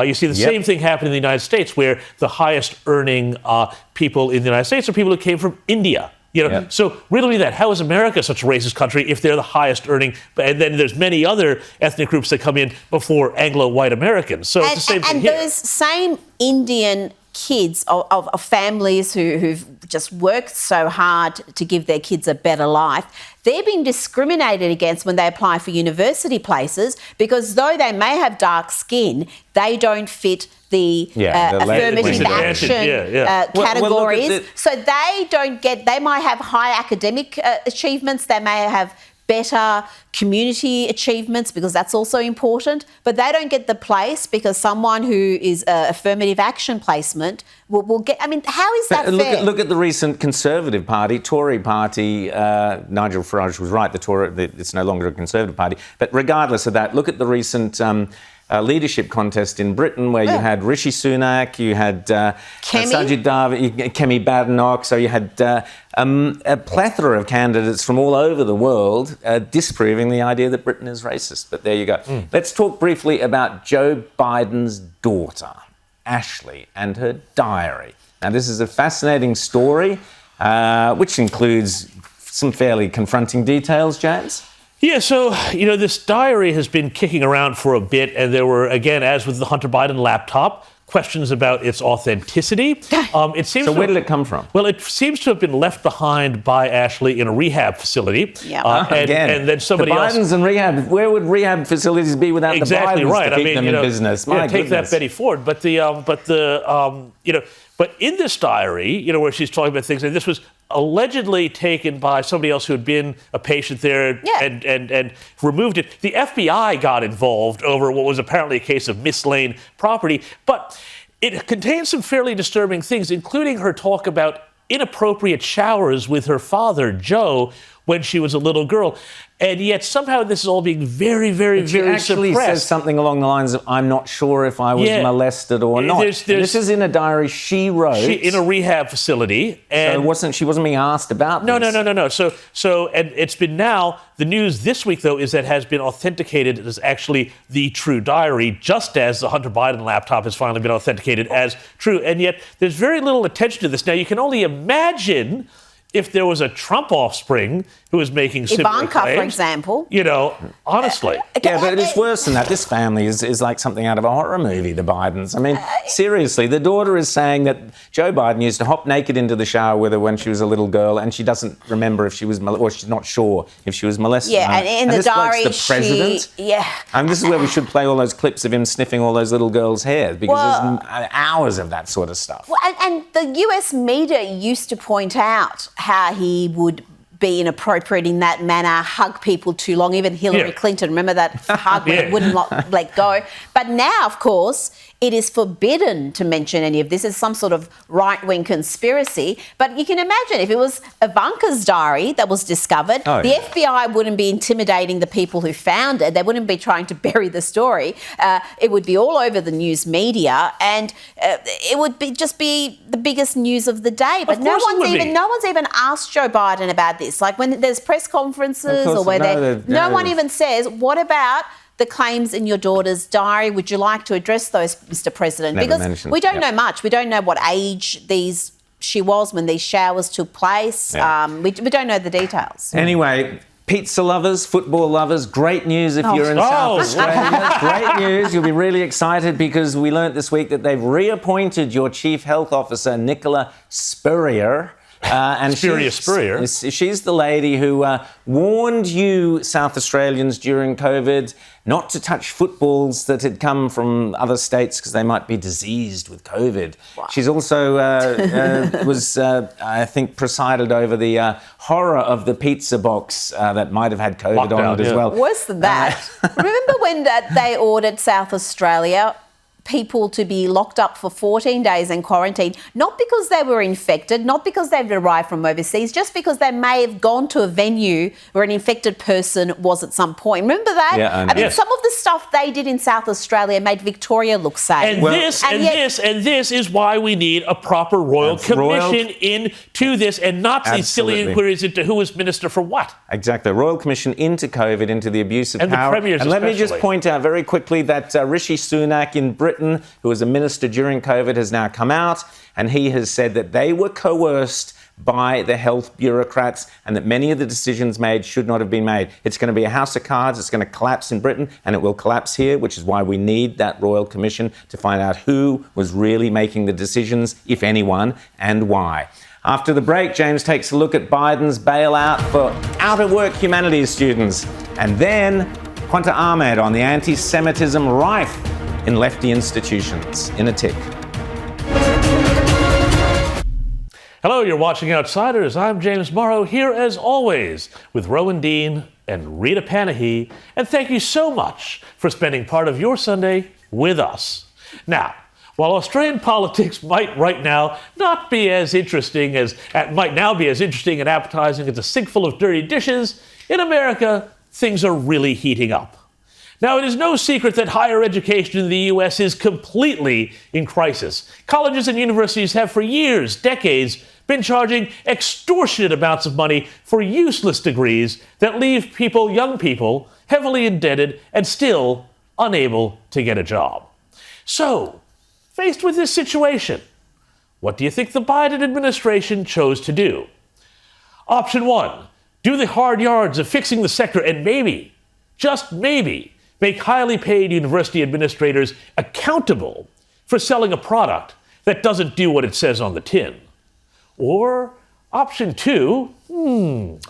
Speaker 3: you see the same thing happen in the United States, where the highest earning people in the United States are people who came from India. So riddle that. How is America such a racist country if they're the highest earning? And then there's many other ethnic groups that come in before Anglo-white Americans. So it's the same thing here.
Speaker 2: And those same Indian kids of families who've just worked so hard to give their kids a better life, they're being discriminated against when they apply for university places, because though they may have dark skin, they don't fit the affirmative action categories. So they might have high academic achievements, they may have better community achievements, because that's also important, but they don't get the place because someone who is affirmative action placement will get. I mean, how is that fair?
Speaker 1: Look at the recent Conservative Party, Tory Party. Nigel Farage was right. It's no longer a Conservative Party. But regardless of that, look at the recent leadership contest in Britain, where you had Rishi Sunak, you had Sajid David, Kemi Badenoch, so you had a plethora of candidates from all over the world disproving the idea that Britain is racist. But there you go. Let's talk briefly about Joe Biden's daughter, Ashley, and her diary. Now, this is a fascinating story, which includes some fairly confronting details, James.
Speaker 3: Yeah, so, this diary has been kicking around for a bit, and there were, again, as with the Hunter Biden laptop, questions about its authenticity.
Speaker 1: So where did it come from?
Speaker 3: Well, it seems to have been left behind by Ashley in a rehab facility. And then somebody else...
Speaker 1: The Bidens and rehab, where would rehab facilities be without the Bidens to keep them in business? My
Speaker 3: take that Betty Ford. But in this diary, where she's talking about things, and this was allegedly taken by somebody else who had been a patient there and removed it. The FBI got involved over what was apparently a case of Miss Lane property, but it contains some fairly disturbing things, including her talk about inappropriate showers with her father, Joe, when she was a little girl. And yet somehow this is all being very, very,
Speaker 1: But she
Speaker 3: very
Speaker 1: actually
Speaker 3: suppressed.
Speaker 1: says something along the lines of, I'm not sure if I was molested or not. This is in a diary she wrote.
Speaker 3: In a rehab facility. And
Speaker 1: she wasn't being asked about
Speaker 3: No.
Speaker 1: this.
Speaker 3: So, and it's been now, the news this week, though, is that it has been authenticated as actually the true diary, just as the Hunter Biden laptop has finally been authenticated as true. And yet there's very little attention to this. Now, you can only imagine if there was a Trump offspring who was making similar
Speaker 2: Ivanka,
Speaker 3: claims,
Speaker 2: for example.
Speaker 3: You know, honestly.
Speaker 1: Yeah, but it's worse than that. This family is like something out of a horror movie, the Bidens. I mean, seriously, the daughter is saying that Joe Biden used to hop naked into the shower with her when she was a little girl, and she doesn't remember if she was or she's not sure if she was molested.
Speaker 2: Yeah, and in the
Speaker 1: this
Speaker 2: diary,
Speaker 1: bloke's the president. And this is where we should play all those clips of him sniffing all those little girls' hair, because there's hours of that sort of stuff.
Speaker 2: Well, and the US media used to point out how he would be inappropriate in that manner, hug people too long. Even Hillary Clinton, remember that hug when it wouldn't let go. But now, of course, it is forbidden to mention any of this. It's some sort of right-wing conspiracy. But you can imagine if it was Ivanka's diary that was discovered, the FBI wouldn't be intimidating the people who found it. They wouldn't be trying to bury the story. It would be all over the news media, and it would just be the biggest news of the day. But no one's even asked Joe Biden about this. Like when there's press conferences or where no one even says, what about the claims in your daughter's diary? Would you like to address those, Mr. President? Because we don't know much. We don't know what age she was when these showers took place. We don't know the details.
Speaker 1: Anyway, pizza lovers, football lovers, great news if you're in South Australia. Great news. You'll be really excited because we learnt this week that they've reappointed your Chief Health Officer, Nicola Spurrier. And she's the lady who warned you, South Australians, during COVID not to touch footballs that had come from other states because they might be diseased with COVID. Wow. She's also I think, presided over the horror of the pizza box that might have had COVID on it as well.
Speaker 2: Worse than that. Remember when they ordered South Australia people to be locked up for 14 days in quarantine, not because they were infected, not because they'd arrived from overseas, just because they may have gone to a venue where an infected person was at some point. Remember that?
Speaker 1: Yeah,
Speaker 2: I mean, some of the stuff they did in South Australia made Victoria look safe.
Speaker 3: And this is why we need a proper royal commission into this, and not these silly inquiries into who was minister for what.
Speaker 1: Exactly. Royal Commission into COVID, into the abuse of
Speaker 3: and
Speaker 1: power.
Speaker 3: The premiers
Speaker 1: and let me just
Speaker 3: especially.
Speaker 1: point out very quickly that Rishi Sunak in Britain, who was a minister during COVID, has now come out, and he has said that they were coerced by the health bureaucrats and that many of the decisions made should not have been made. It's going to be a house of cards. It's going to collapse in Britain, and it will collapse here, which is why we need that Royal Commission to find out who was really making the decisions, if anyone, and why. After the break, James takes a look at Biden's bailout for out-of-work humanities students. And then Quanta Ahmed on the anti-Semitism rife in lefty institutions. In a tick.
Speaker 3: Hello, you're watching Outsiders. I'm James Morrow, here as always with Rowan Dean and Rita Panahi. And thank you so much for spending part of your Sunday with us. Now, while Australian politics might right now not be as interesting and appetizing as a sink full of dirty dishes, in America, things are really heating up. Now, it is no secret that higher education in the U.S. is completely in crisis. Colleges and universities have for years, decades, been charging extortionate amounts of money for useless degrees that leave young people, heavily indebted and still unable to get a job. So, faced with this situation, what do you think the Biden administration chose to do? Option 1, do the hard yards of fixing the sector and maybe, just maybe, make highly paid university administrators accountable for selling a product that doesn't do what it says on the tin. Or option 2,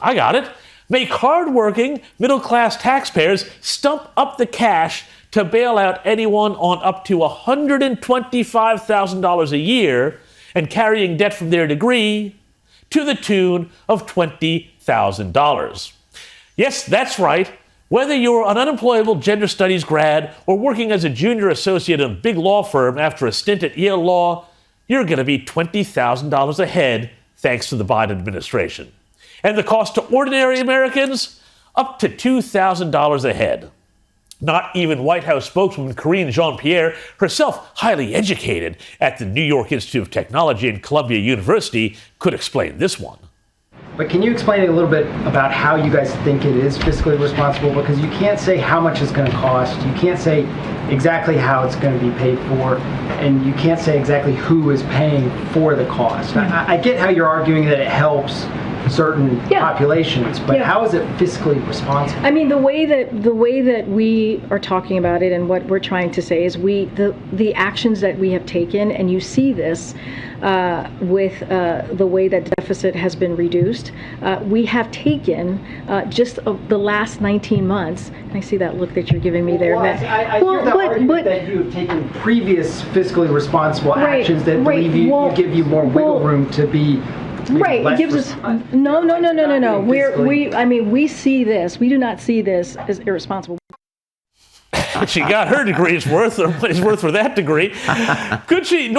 Speaker 3: I got it, make hardworking middle-class taxpayers stump up the cash to bail out anyone on up to $125,000 a year and carrying debt from their degree to the tune of $20,000. Yes, that's right. Whether you're an unemployable gender studies grad or working as a junior associate in a big law firm after a stint at Yale Law, you're going to be $20,000 ahead thanks to the Biden administration. And the cost to ordinary Americans? Up to $2,000 ahead. Not even White House spokeswoman Karine Jean-Pierre, herself highly educated at the New York Institute of Technology and Columbia University, could explain this one.
Speaker 8: But can you explain a little bit about how you guys think it is fiscally responsible? Because you can't say how much it's going to cost. You can't say exactly how it's going to be paid for. And you can't say exactly who is paying for the cost. I get how you're arguing that it helps certain populations, but how is it fiscally responsible?
Speaker 10: I mean, the way that we are talking about it and what we're trying to say is the actions that we have taken, and you see this with the way that deficit has been reduced. We have taken just the last 19 months. Can I see that look that you're giving me there, Matt?
Speaker 8: I hear the argument that you have taken previous fiscally responsible actions that give you more wiggle room to be.
Speaker 10: Right, it gives us no. We see this. We do not see this as irresponsible.
Speaker 3: She got her degree's worth, or money's worth for that degree. Could she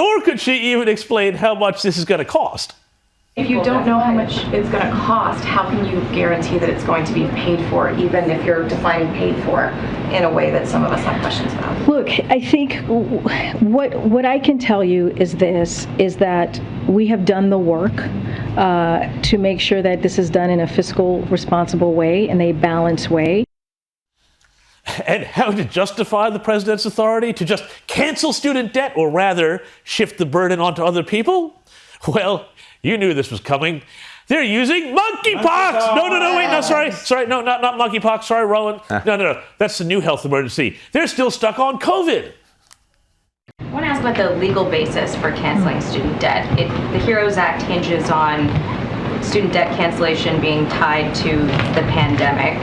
Speaker 3: even explain how much this is going to cost?
Speaker 9: If you don't know how much it's going to cost, how can you guarantee that it's going to be paid for, even if you're defining paid for in a way that some of us have questions about?
Speaker 10: Look, I think what I can tell you is that we have done the work to make sure that this is done in a fiscal responsible way, in a balanced way.
Speaker 3: And how to justify the president's authority to just cancel student debt, or rather shift the burden onto other people? Well, you knew this was coming. They're using monkeypox. No, not monkeypox. Sorry, Rowan. No. That's the new health emergency. They're still stuck on COVID.
Speaker 23: I want to ask about the legal basis for canceling student debt. The HEROES Act hinges on student debt cancellation being tied to the pandemic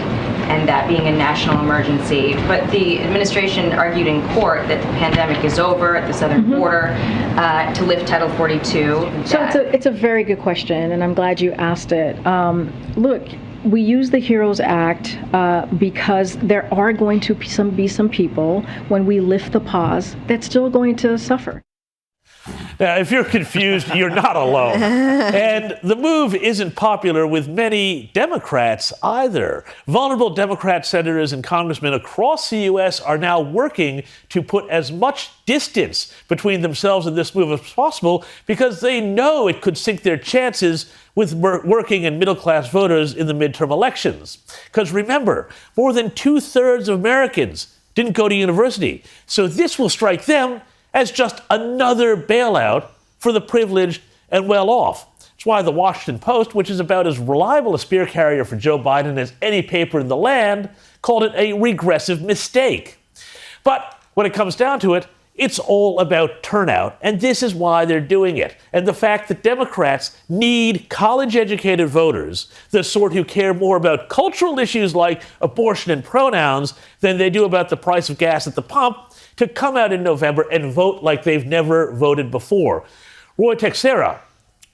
Speaker 23: and that being a national emergency. But the administration argued in court that the pandemic is over at the southern border to lift Title 42.
Speaker 10: So it's a very good question, and I'm glad you asked it. Look, we use the HEROES Act because there are going to be some people, when we lift the pause, that's still going to suffer.
Speaker 3: Now, if you're confused, you're not alone. And the move isn't popular with many Democrats either. Vulnerable Democrat senators and congressmen across the U.S. are now working to put as much distance between themselves and this move as possible, because they know it could sink their chances with working and middle-class voters in the midterm elections. Because remember, more than 2/3 of Americans didn't go to university. So this will strike them as just another bailout for the privileged and well-off. That's why the Washington Post, which is about as reliable a spear carrier for Joe Biden as any paper in the land, called it a regressive mistake. But when it comes down to it, it's all about turnout, and this is why they're doing it. And the fact that Democrats need college-educated voters, the sort who care more about cultural issues like abortion and pronouns than they do about the price of gas at the pump, to come out in November and vote like they've never voted before. Roy Texera,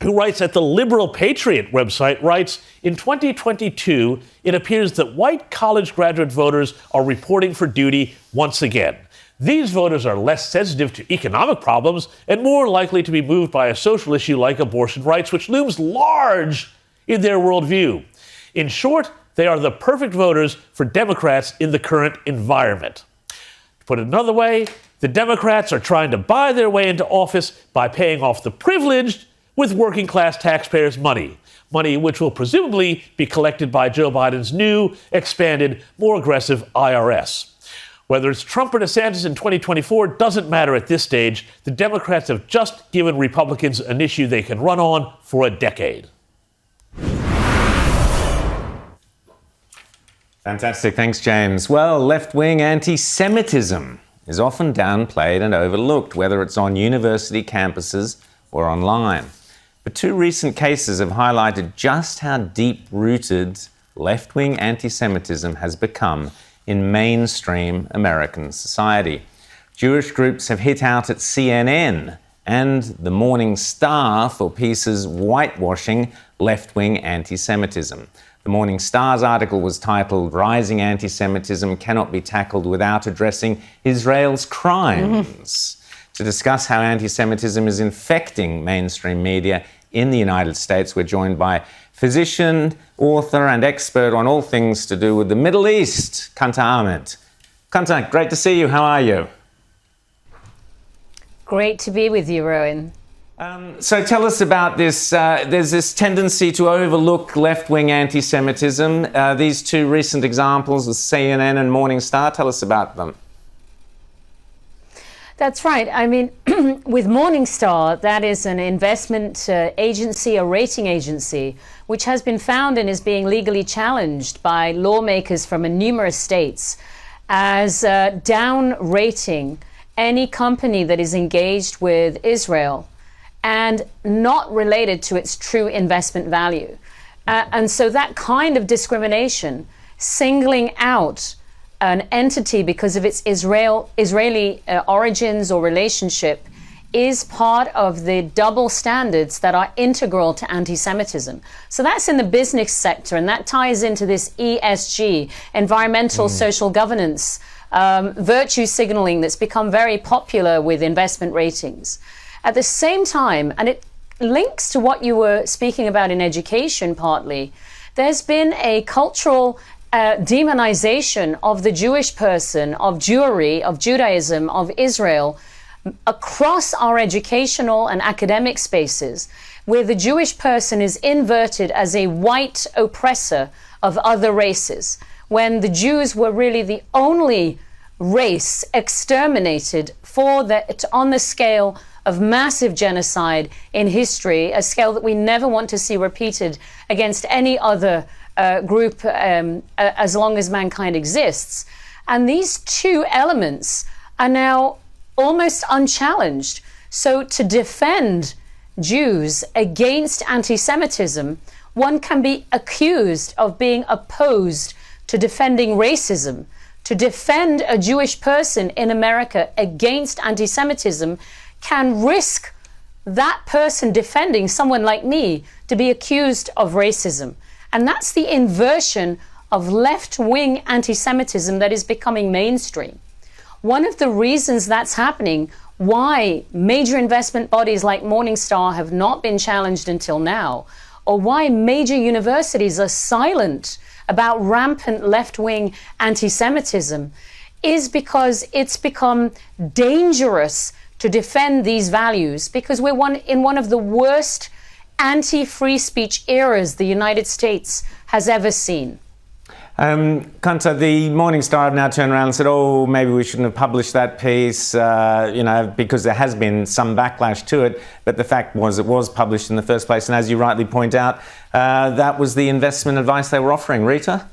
Speaker 3: who writes at the Liberal Patriot website, writes, in 2022, it appears that white college graduate voters are reporting for duty once again. These voters are less sensitive to economic problems and more likely to be moved by a social issue like abortion rights, which looms large in their worldview. In short, they are the perfect voters for Democrats in the current environment. To put it another way, the Democrats are trying to buy their way into office by paying off the privileged with working class taxpayers' money which will presumably be collected by Joe Biden's new, expanded, more aggressive IRS. Whether it's Trump or DeSantis in 2024 doesn't matter at this stage. The Democrats have just given Republicans an issue they can run on for a decade.
Speaker 1: Fantastic. Thanks, James. Well, left-wing anti-Semitism is often downplayed and overlooked, whether it's on university campuses or online. But two recent cases have highlighted just how deep-rooted left-wing anti-Semitism has become in mainstream American society. Jewish groups have hit out at CNN and the Morning Star for pieces whitewashing left-wing anti-Semitism. The Morning Star's article was titled "Rising Anti-Semitism Cannot Be Tackled Without Addressing Israel's Crimes." To discuss how anti-Semitism is infecting mainstream media in the United States, we're joined by physician, author and expert on all things to do with the Middle East, Kanta Ahmed. Kanta, great to see you. How are you?
Speaker 11: Great to be with you, Rowan.
Speaker 1: So tell us about this. There's this tendency to overlook left-wing anti-Semitism. These two recent examples with CNN and Morning Star, tell us about them.
Speaker 11: That's right. I mean, with Morningstar, that is an investment agency, a rating agency, which has been found and is being legally challenged by lawmakers from numerous states as down-rating any company that is engaged with Israel and not related to its true investment value. And so that kind of discrimination, singling out an entity because of its Israeli origins or relationship, is part of the double standards that are integral to anti-Semitism. So that's in the business sector, and that ties into this ESG, environmental social governance, virtue signaling that's become very popular with investment ratings. At the same time, and it links to what you were speaking about in education partly, there's been a cultural demonization of the Jewish person, of Jewry, of Judaism, of Israel, across our educational and academic spaces, where the Jewish person is inverted as a white oppressor of other races, when the Jews were really the only race exterminated on the scale of massive genocide in history, a scale that we never want to see repeated against any other group as long as mankind exists. And these two elements are now almost unchallenged. So to defend Jews against anti-Semitism, one can be accused of being opposed to defending racism. To defend a Jewish person in America against anti-Semitism can risk that person defending someone like me to be accused of racism. And that's the inversion of left-wing anti-Semitism that is becoming mainstream. One of the reasons that's happening, why major investment bodies like Morningstar have not been challenged until now, or why major universities are silent about rampant left-wing anti-Semitism, is because it's become dangerous to defend these values, because we're in one of the worst anti-free speech eras the United States has ever seen.
Speaker 1: Kanta, the Morning Star have now turned around and said, oh, maybe we shouldn't have published that piece, because there has been some backlash to it. But the fact was it was published in the first place. And as you rightly point out, that was the investment advice they were offering. Rita?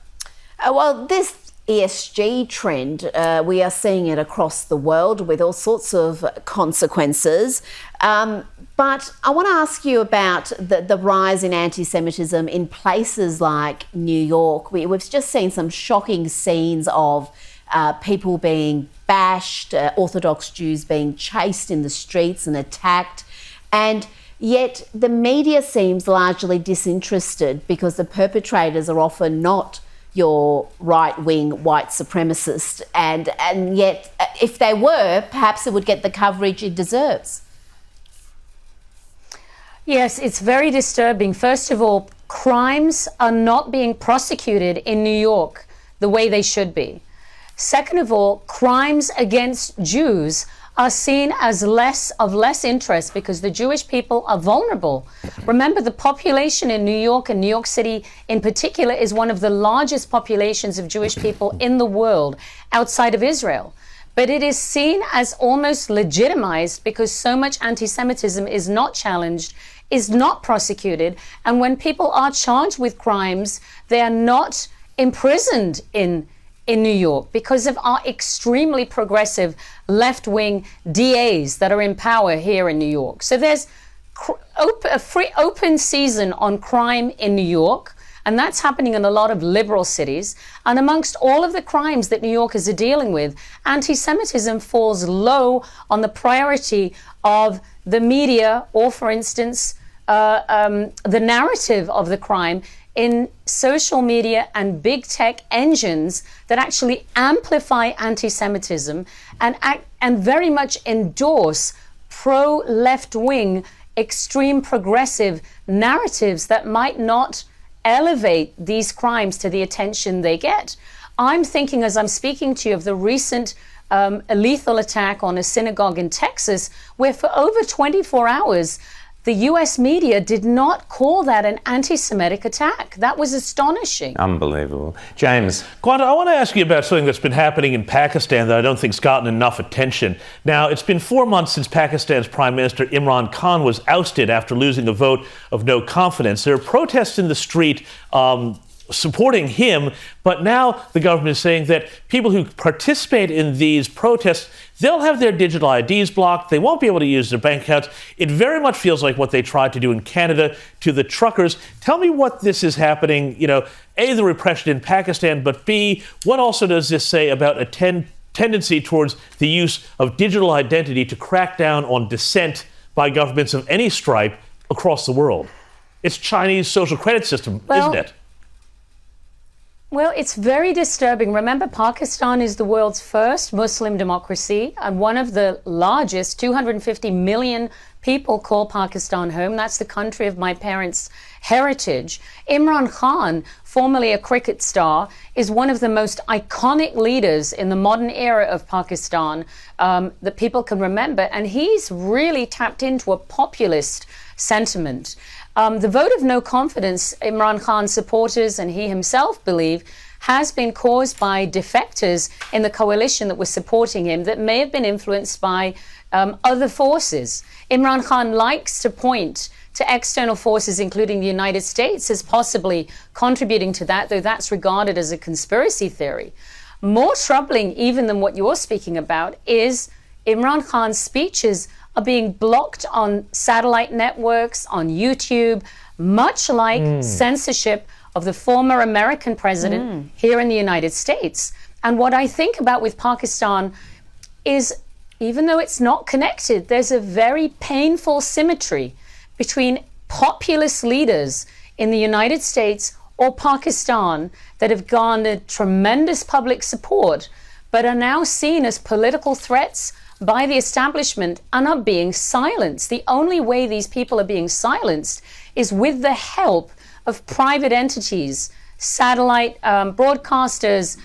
Speaker 2: Well, this ESG trend, we are seeing it across the world with all sorts of consequences. But I want to ask you about the rise in anti-Semitism in places like New York. We've just seen some shocking scenes of people being bashed, Orthodox Jews being chased in the streets and attacked. And yet the media seems largely disinterested because the perpetrators are often not your right-wing white supremacist. And yet, if they were, perhaps it would get the coverage it deserves.
Speaker 11: Yes, it's very disturbing. First of all, crimes are not being prosecuted in New York the way they should be. Second of all, crimes against Jews are seen as less interest because the Jewish people are vulnerable. Remember, the population in New York and New York City in particular is one of the largest populations of Jewish people in the world outside of Israel. But it is seen as almost legitimized because so much anti-Semitism is not challenged, is not prosecuted. And when people are charged with crimes, they are not imprisoned in New York because of our extremely progressive left-wing DAs that are in power here in New York. So there's a free open season on crime in New York. And that's happening in a lot of liberal cities. And amongst all of the crimes that New Yorkers are dealing with, anti-Semitism falls low on the priority of the media, or, for instance, the narrative of the crime in social media and big tech engines that actually amplify anti-Semitism and very much endorse pro-left-wing, extreme progressive narratives that might not elevate these crimes to the attention they get. I'm thinking, as I'm speaking to you, of the recent lethal attack on a synagogue in Texas, where for over 24 hours, the US media did not call that an anti-Semitic attack. That was astonishing.
Speaker 1: Unbelievable. James.
Speaker 3: Quanta, I want to ask you about something that's been happening in Pakistan that I don't think's gotten enough attention. Now, it's been 4 months since Pakistan's Prime Minister Imran Khan was ousted after losing a vote of no confidence. There are protests in the street supporting him, but now the government is saying that people who participate in these protests, they'll have their digital IDs blocked, they won't be able to use their bank accounts. It very much feels like what they tried to do in Canada to the truckers. Tell me what this is happening, A, the repression in Pakistan, but B, what also does this say about a tendency towards the use of digital identity to crack down on dissent by governments of any stripe across the world? It's Chinese social credit system, isn't it?
Speaker 11: Well, it's very disturbing. Remember, Pakistan is the world's first Muslim democracy and one of the largest. 250 million people call Pakistan home. That's the country of my parents' heritage. Imran Khan, formerly a cricket star, is one of the most iconic leaders in the modern era of Pakistan that people can remember. And he's really tapped into a populist sentiment. The vote of no confidence, Imran Khan supporters and he himself believe, has been caused by defectors in the coalition that was supporting him that may have been influenced by other forces. Imran Khan likes to point to external forces, including the United States, as possibly contributing to that, though that's regarded as a conspiracy theory. More troubling even than what you're speaking about is Imran Khan's speeches are being blocked on satellite networks, on YouTube, much like censorship of the former American president here in the United States. And what I think about with Pakistan is, even though it's not connected, there's a very painful symmetry between populist leaders in the United States or Pakistan that have garnered tremendous public support, but are now seen as political threats by the establishment and are being silenced. The only way these people are being silenced is with the help of private entities, satellite broadcasters,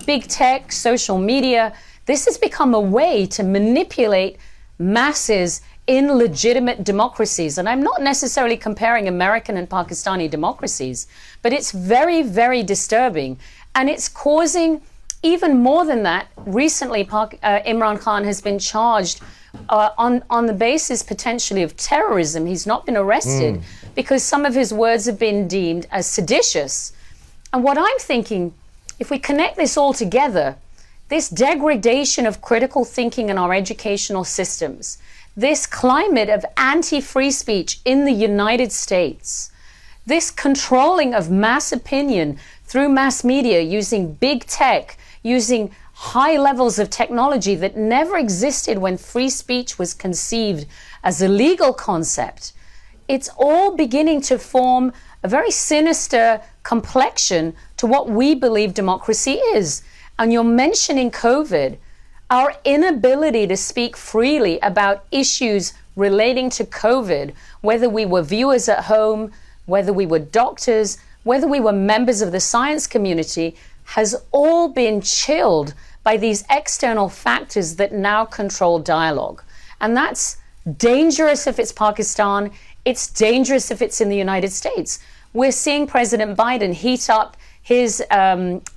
Speaker 11: big tech, social media. This has become a way to manipulate masses in legitimate democracies. And I'm not necessarily comparing American and Pakistani democracies, but it's very, very disturbing. And it's causing, even more than that, recently Imran Khan has been charged on the basis potentially of terrorism. He's not been arrested because some of his words have been deemed as seditious. And what I'm thinking, if we connect this all together, this degradation of critical thinking in our educational systems, this climate of anti-free speech in the United States, this controlling of mass opinion through mass media using big tech, using high levels of technology that never existed when free speech was conceived as a legal concept, it's all beginning to form a very sinister complexion to what we believe democracy is. And you're mentioning COVID, our inability to speak freely about issues relating to COVID, whether we were viewers at home, whether we were doctors, whether we were members of the science community, has all been chilled by these external factors that now control dialogue. And that's dangerous if it's Pakistan. It's dangerous if it's in the United States. We're seeing President Biden heat up his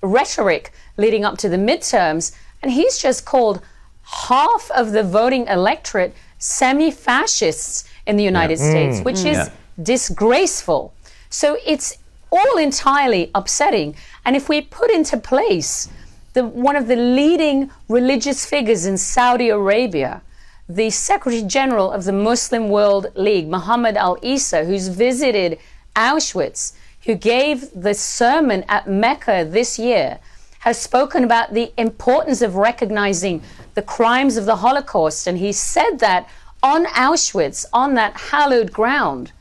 Speaker 11: rhetoric leading up to the midterms, and he's just called half of the voting electorate semi-fascists in the United States, which is disgraceful. So it's all entirely upsetting. And if we put into place one of the leading religious figures in Saudi Arabia, the Secretary General of the Muslim World League, Mohammed Al-Isa, who's visited Auschwitz, who gave the sermon at Mecca this year, has spoken about the importance of recognizing the crimes of the Holocaust. And he said that on Auschwitz, on that hallowed ground,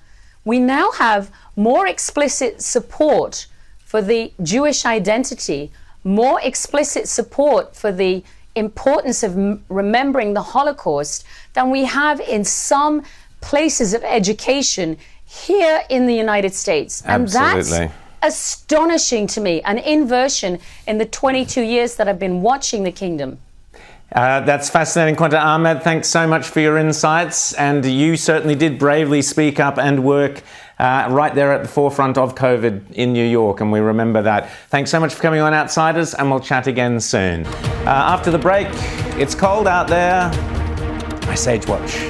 Speaker 11: we now have more explicit support for the Jewish identity, more explicit support for the importance of remembering the Holocaust than we have in some places of education here in the United States.
Speaker 1: Absolutely.
Speaker 11: And that's astonishing to me, an inversion in the 22 years that I've been watching the kingdom.
Speaker 1: That's fascinating, Qanta Ahmed. Thanks so much for your insights. And you certainly did bravely speak up and work right there at the forefront of COVID in New York, and we remember that. Thanks so much for coming on Outsiders, and we'll chat again soon. After the break, it's cold out there. Ice Age Watch.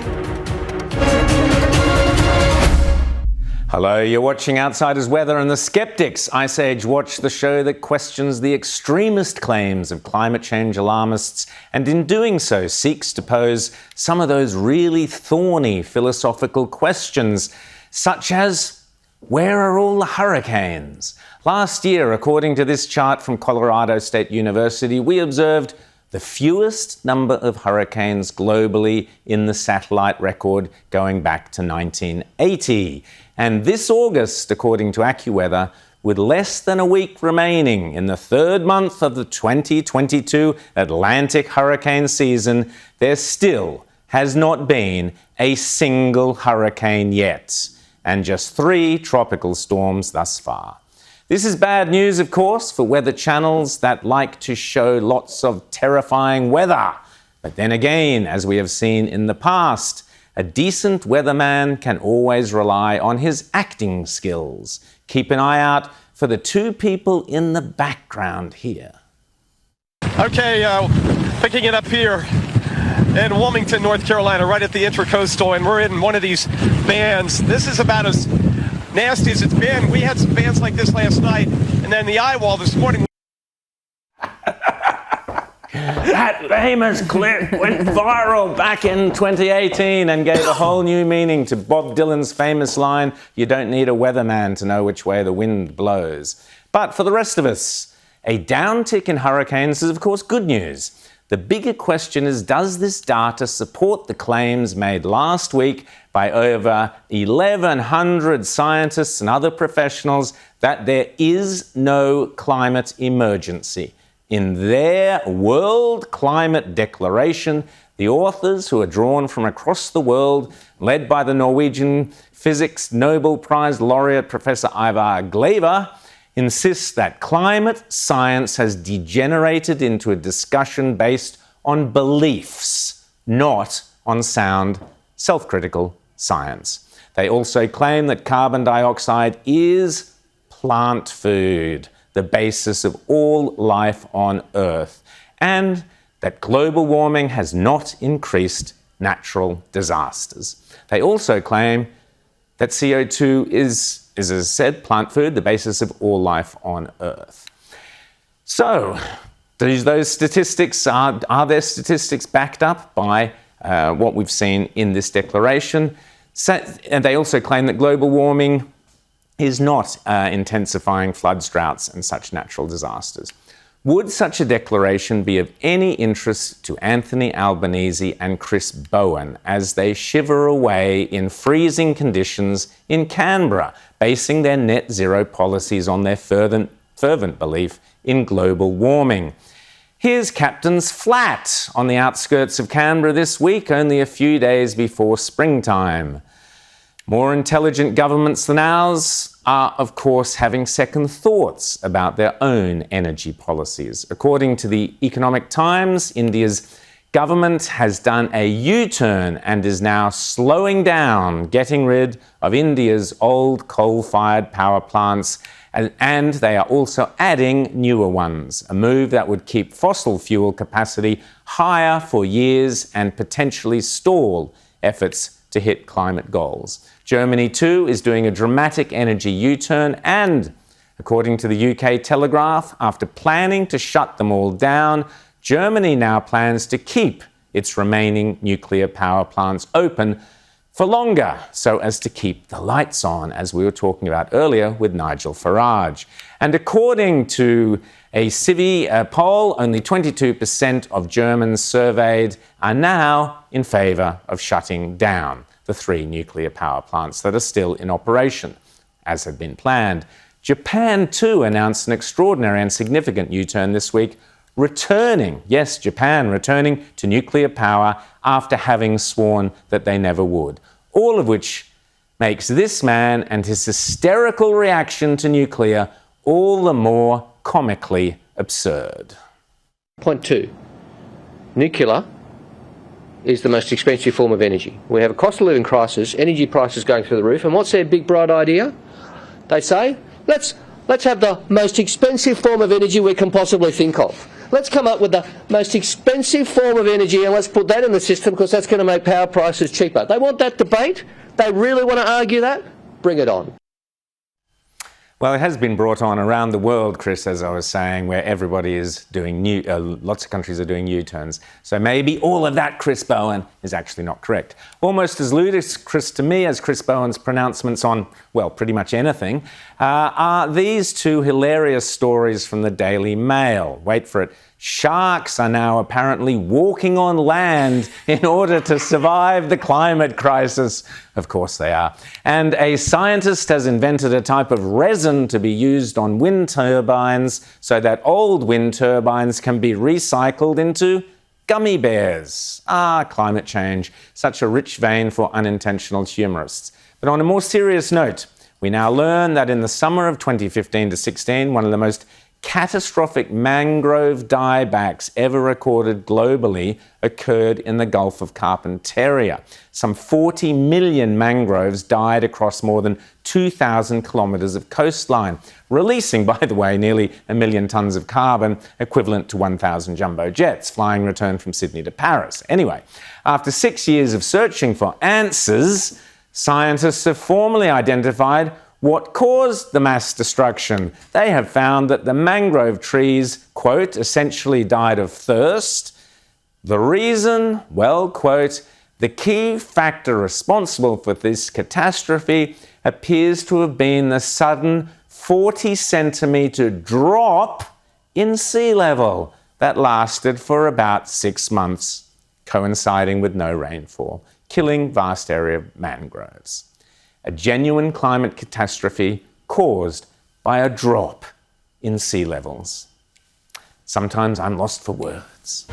Speaker 1: Hello, you're watching Outsiders Weather and the Skeptics Ice Age Watch, the show that questions the extremist claims of climate change alarmists, and in doing so seeks to pose some of those really thorny philosophical questions, such as, where are all the hurricanes? Last year, according to this chart from Colorado State University, we observed the fewest number of hurricanes globally in the satellite record going back to 1980. And this August, according to AccuWeather, with less than a week remaining in the third month of the 2022 Atlantic hurricane season, there still has not been a single hurricane yet, and just 3 tropical storms thus far. This is bad news, of course, for weather channels that like to show lots of terrifying weather. But then again, as we have seen in the past, a decent weatherman can always rely on his acting skills. Keep an eye out for the 2 people in the background here.
Speaker 12: Okay, picking it up here in Wilmington, North Carolina, right at the Intracoastal, and we're in one of these bands. This is about as nasty as it's been. We had some bands like this last night, and then the eye wall this morning.
Speaker 1: That famous clip went viral back in 2018 and gave a whole new meaning to Bob Dylan's famous line, "You don't need a weatherman to know which way the wind blows." But for the rest of us, a downtick in hurricanes is of course good news. The bigger question is, does this data support the claims made last week by over 1,100 scientists and other professionals that there is no climate emergency? In their World Climate Declaration, the authors, who are drawn from across the world, led by the Norwegian Physics Nobel Prize laureate Professor Ivar Glaver, insist that climate science has degenerated into a discussion based on beliefs, not on sound, self-critical science. They also claim that carbon dioxide is plant food, the basis of all life on Earth, and that global warming has not increased natural disasters. They also claim that CO2 is, as I said, plant food, the basis of all life on Earth. So, those statistics, are their statistics backed up by what we've seen in this declaration? And they also claim that global warming is not intensifying floods, droughts, and such natural disasters. Would such a declaration be of any interest to Anthony Albanese and Chris Bowen as they shiver away in freezing conditions in Canberra, basing their net zero policies on their fervent belief in global warming? Here's Captain's Flat on the outskirts of Canberra this week, only a few days before springtime. More intelligent governments than ours are, of course, having second thoughts about their own energy policies. According to the Economic Times, India's government has done a U-turn and is now slowing down getting rid of India's old coal-fired power plants, and they are also adding newer ones, a move that would keep fossil fuel capacity higher for years and potentially stall efforts to hit climate goals. Germany, too, is doing a dramatic energy U-turn and, according to the UK Telegraph, after planning to shut them all down, Germany now plans to keep its remaining nuclear power plants open for longer, so as to keep the lights on, as we were talking about earlier with Nigel Farage. And according to a Civi poll, only 22% of Germans surveyed are now in favour of shutting down the 3 nuclear power plants that are still in operation, as had been planned. Japan, too, announced an extraordinary and significant U-turn this week, returning to nuclear power after having sworn that they never would. All of which makes this man and his hysterical reaction to nuclear all the more comically absurd.
Speaker 13: Point 2. Nuclear is the most expensive form of energy. We have a cost of living crisis, energy prices going through the roof, and what's their big bright idea? They say, let's have the most expensive form of energy we can possibly think of. Let's come up with the most expensive form of energy and let's put that in the system because that's going to make power prices cheaper. They want that debate? They really want to argue that? Bring it on.
Speaker 1: Well, it has been brought on around the world, Chris, as I was saying, where everybody is doing lots of countries are doing U-turns. So maybe all of that, Chris Bowen, is actually not correct. Almost as ludicrous to me as Chris Bowen's pronouncements on, well, pretty much anything, are these 2 hilarious stories from the Daily Mail. Wait for it. Sharks are now apparently walking on land in order to survive the climate crisis. Of course they are. And a scientist has invented a type of resin to be used on wind turbines so that old wind turbines can be recycled into gummy bears. Climate change. Such a rich vein for unintentional humorists. But on a more serious note, we now learn that in the summer of 2015 to 16, one of the most catastrophic mangrove diebacks ever recorded globally occurred in the Gulf of Carpentaria. Some 40 million mangroves died across more than 2,000 kilometres of coastline, releasing, by the way, nearly 1 million tonnes of carbon, equivalent to 1,000 jumbo jets, flying return from Sydney to Paris. Anyway, after 6 years of searching for answers, scientists have formally identified what caused the mass destruction. They have found that the mangrove trees, quote, essentially died of thirst. The reason, well, quote, the key factor responsible for this catastrophe appears to have been the sudden 40-centimetre drop in sea level that lasted for about 6 months, coinciding with no rainfall, killing vast area of mangroves. A genuine climate catastrophe caused by a drop in sea levels. Sometimes I'm lost for words.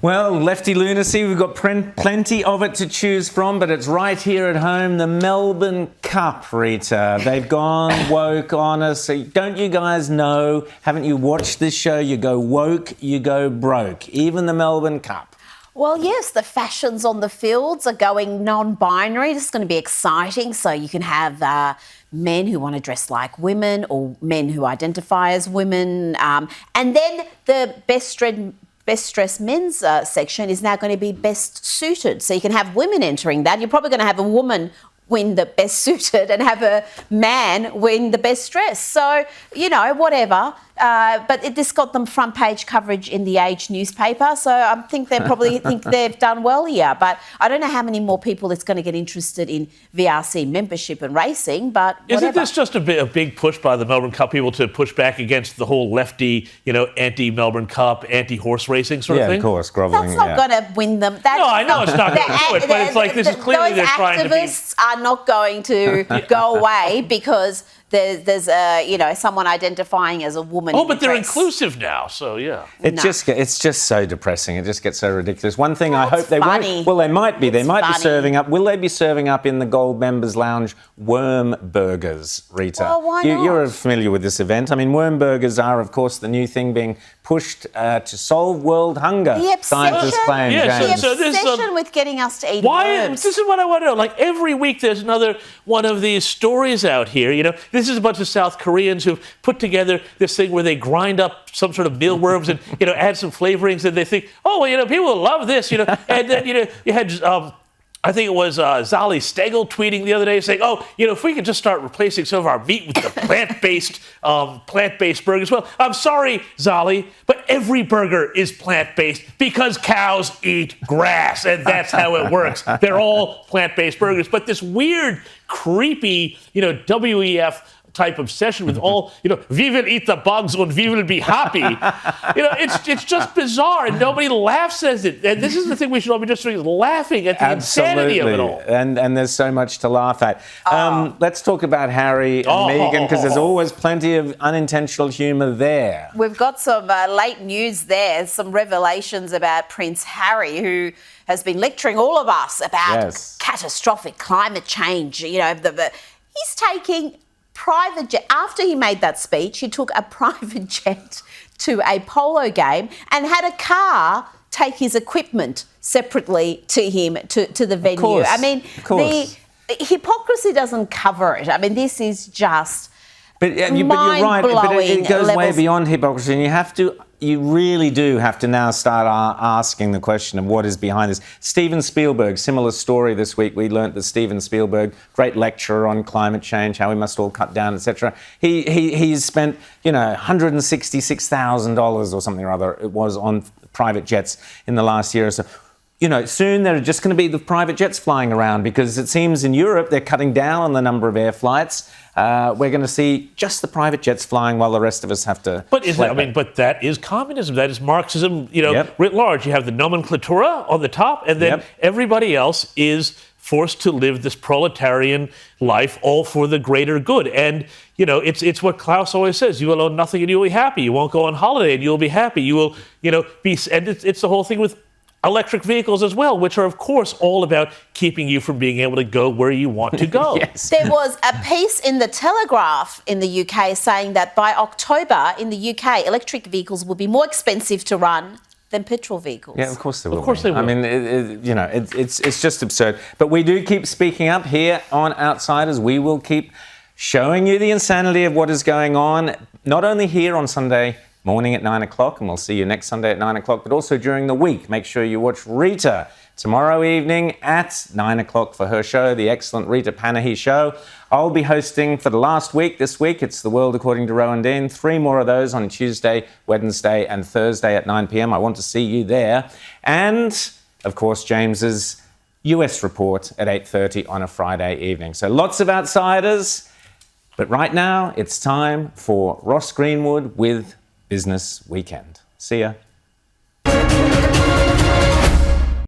Speaker 1: Well, lefty lunacy, we've got plenty of it to choose from, but it's right here at home, the Melbourne Cup, Rita. They've gone woke on us. Don't you guys know? Haven't you watched this show? You go woke, you go broke. Even the Melbourne Cup.
Speaker 2: Well, yes, the fashions on the fields are going non-binary. This is going to be exciting. So you can have men who want to dress like women or men who identify as women. And then the best dressed men's section is now going to be best suited. So you can have women entering that. You're probably going to have a woman win the best suited and have a man win the best dressed. So, whatever. But this got them front page coverage in the Age newspaper. So I think they probably think they've done well here. But I don't know how many more people it's going to get interested in VRC membership and racing. But whatever.
Speaker 3: Isn't this just a big push by the Melbourne Cup people to push back against the whole lefty, anti-Melbourne Cup, anti-horse racing sort of thing?
Speaker 1: Yeah, of course, grovelling.
Speaker 2: That's not going to win them.
Speaker 3: No, I know it's not going to do it, but it's like this is clearly they're trying to be...
Speaker 2: Those activists are not going to go away because there's someone identifying as a woman.
Speaker 3: Oh, but they're inclusive now, so yeah.
Speaker 1: It's just so depressing. It just gets so ridiculous. One thing I hope they won't. Well, they might be. They might be serving up. Will they be serving up in the Gold Members Lounge worm burgers, Rita?
Speaker 2: Well, why not?
Speaker 1: You're familiar with this event. I mean, worm burgers are, of course, the new thing being pushed to solve world hunger.
Speaker 2: The obsession.
Speaker 1: Scientists claim.
Speaker 2: The obsession with getting us to eat worms.
Speaker 3: This is what I want to know. Like every week, there's another one of these stories out here. This is a bunch of South Koreans who've put together this thing where they grind up some sort of mealworms and add some flavorings, and they think, people will love this. And then you had I think it was Zali Steggall tweeting the other day saying, "Oh, if we could just start replacing some of our meat with the plant-based burgers." Well, I'm sorry, Zali, but every burger is plant-based because cows eat grass, and that's how it works. They're all plant-based burgers. But this weird, creepy, WEF type obsession with all, we will eat the bugs and we will be happy. It's just bizarre, and nobody laughs at it. And this is the thing we should all be just doing, is laughing at the insanity of it all.
Speaker 1: And there's so much to laugh at. Let's talk about Harry and Meghan, because there's always plenty of unintentional humour there.
Speaker 2: We've got some late news there, some revelations about Prince Harry, who has been lecturing all of us about catastrophic climate change. He's taking private jet. After he made that speech, he took a private jet to a polo game and had a car take his equipment separately to him to the venue.
Speaker 1: Course,
Speaker 2: I mean, the hypocrisy doesn't cover it. I mean, this is just
Speaker 1: but you're right. But it goes way beyond hypocrisy, and you really do have to now start asking the question of what is behind this. Steven Spielberg, similar story this week. We learnt that Steven Spielberg, great lecturer on climate change, how we must all cut down, etc. He's spent, $166,000 or something or other it was on private jets in the last year or so. Soon there are just going to be the private jets flying around, because it seems in Europe they're cutting down on the number of air flights. We're going to see just the private jets flying while the rest of us have to.
Speaker 3: But that is communism. That is Marxism. Writ large. You have the nomenclatura on the top, and then everybody else is forced to live this proletarian life, all for the greater good. And it's what Klaus always says: you will own nothing and you will be happy. You won't go on holiday and you will be happy. You will, be. And it's the whole thing with electric vehicles as well, which are, of course, all about keeping you from being able to go where you want to go.
Speaker 2: There was a piece in the Telegraph in the UK saying that by October in the UK, electric vehicles will be more expensive to run than petrol vehicles.
Speaker 1: Yeah, of course they will.
Speaker 3: Of course they will.
Speaker 1: I mean, it's just absurd. But we do keep speaking up here on Outsiders. We will keep showing you the insanity of what is going on, not only here on Sunday morning at 9 o'clock, and we'll see you next Sunday at 9 o'clock, but also during the week. Make sure you watch Rita tomorrow evening at 9 o'clock for her show, the excellent Rita Panahi Show. I'll be hosting for the last week. This week, it's The World According to Rowan Dean. 3 more of those on Tuesday, Wednesday, and Thursday at 9 p.m. I want to see you there. And, of course, James's US report at 8:30 on a Friday evening. So lots of Outsiders. But right now, it's time for Ross Greenwood with Business Weekend. See ya.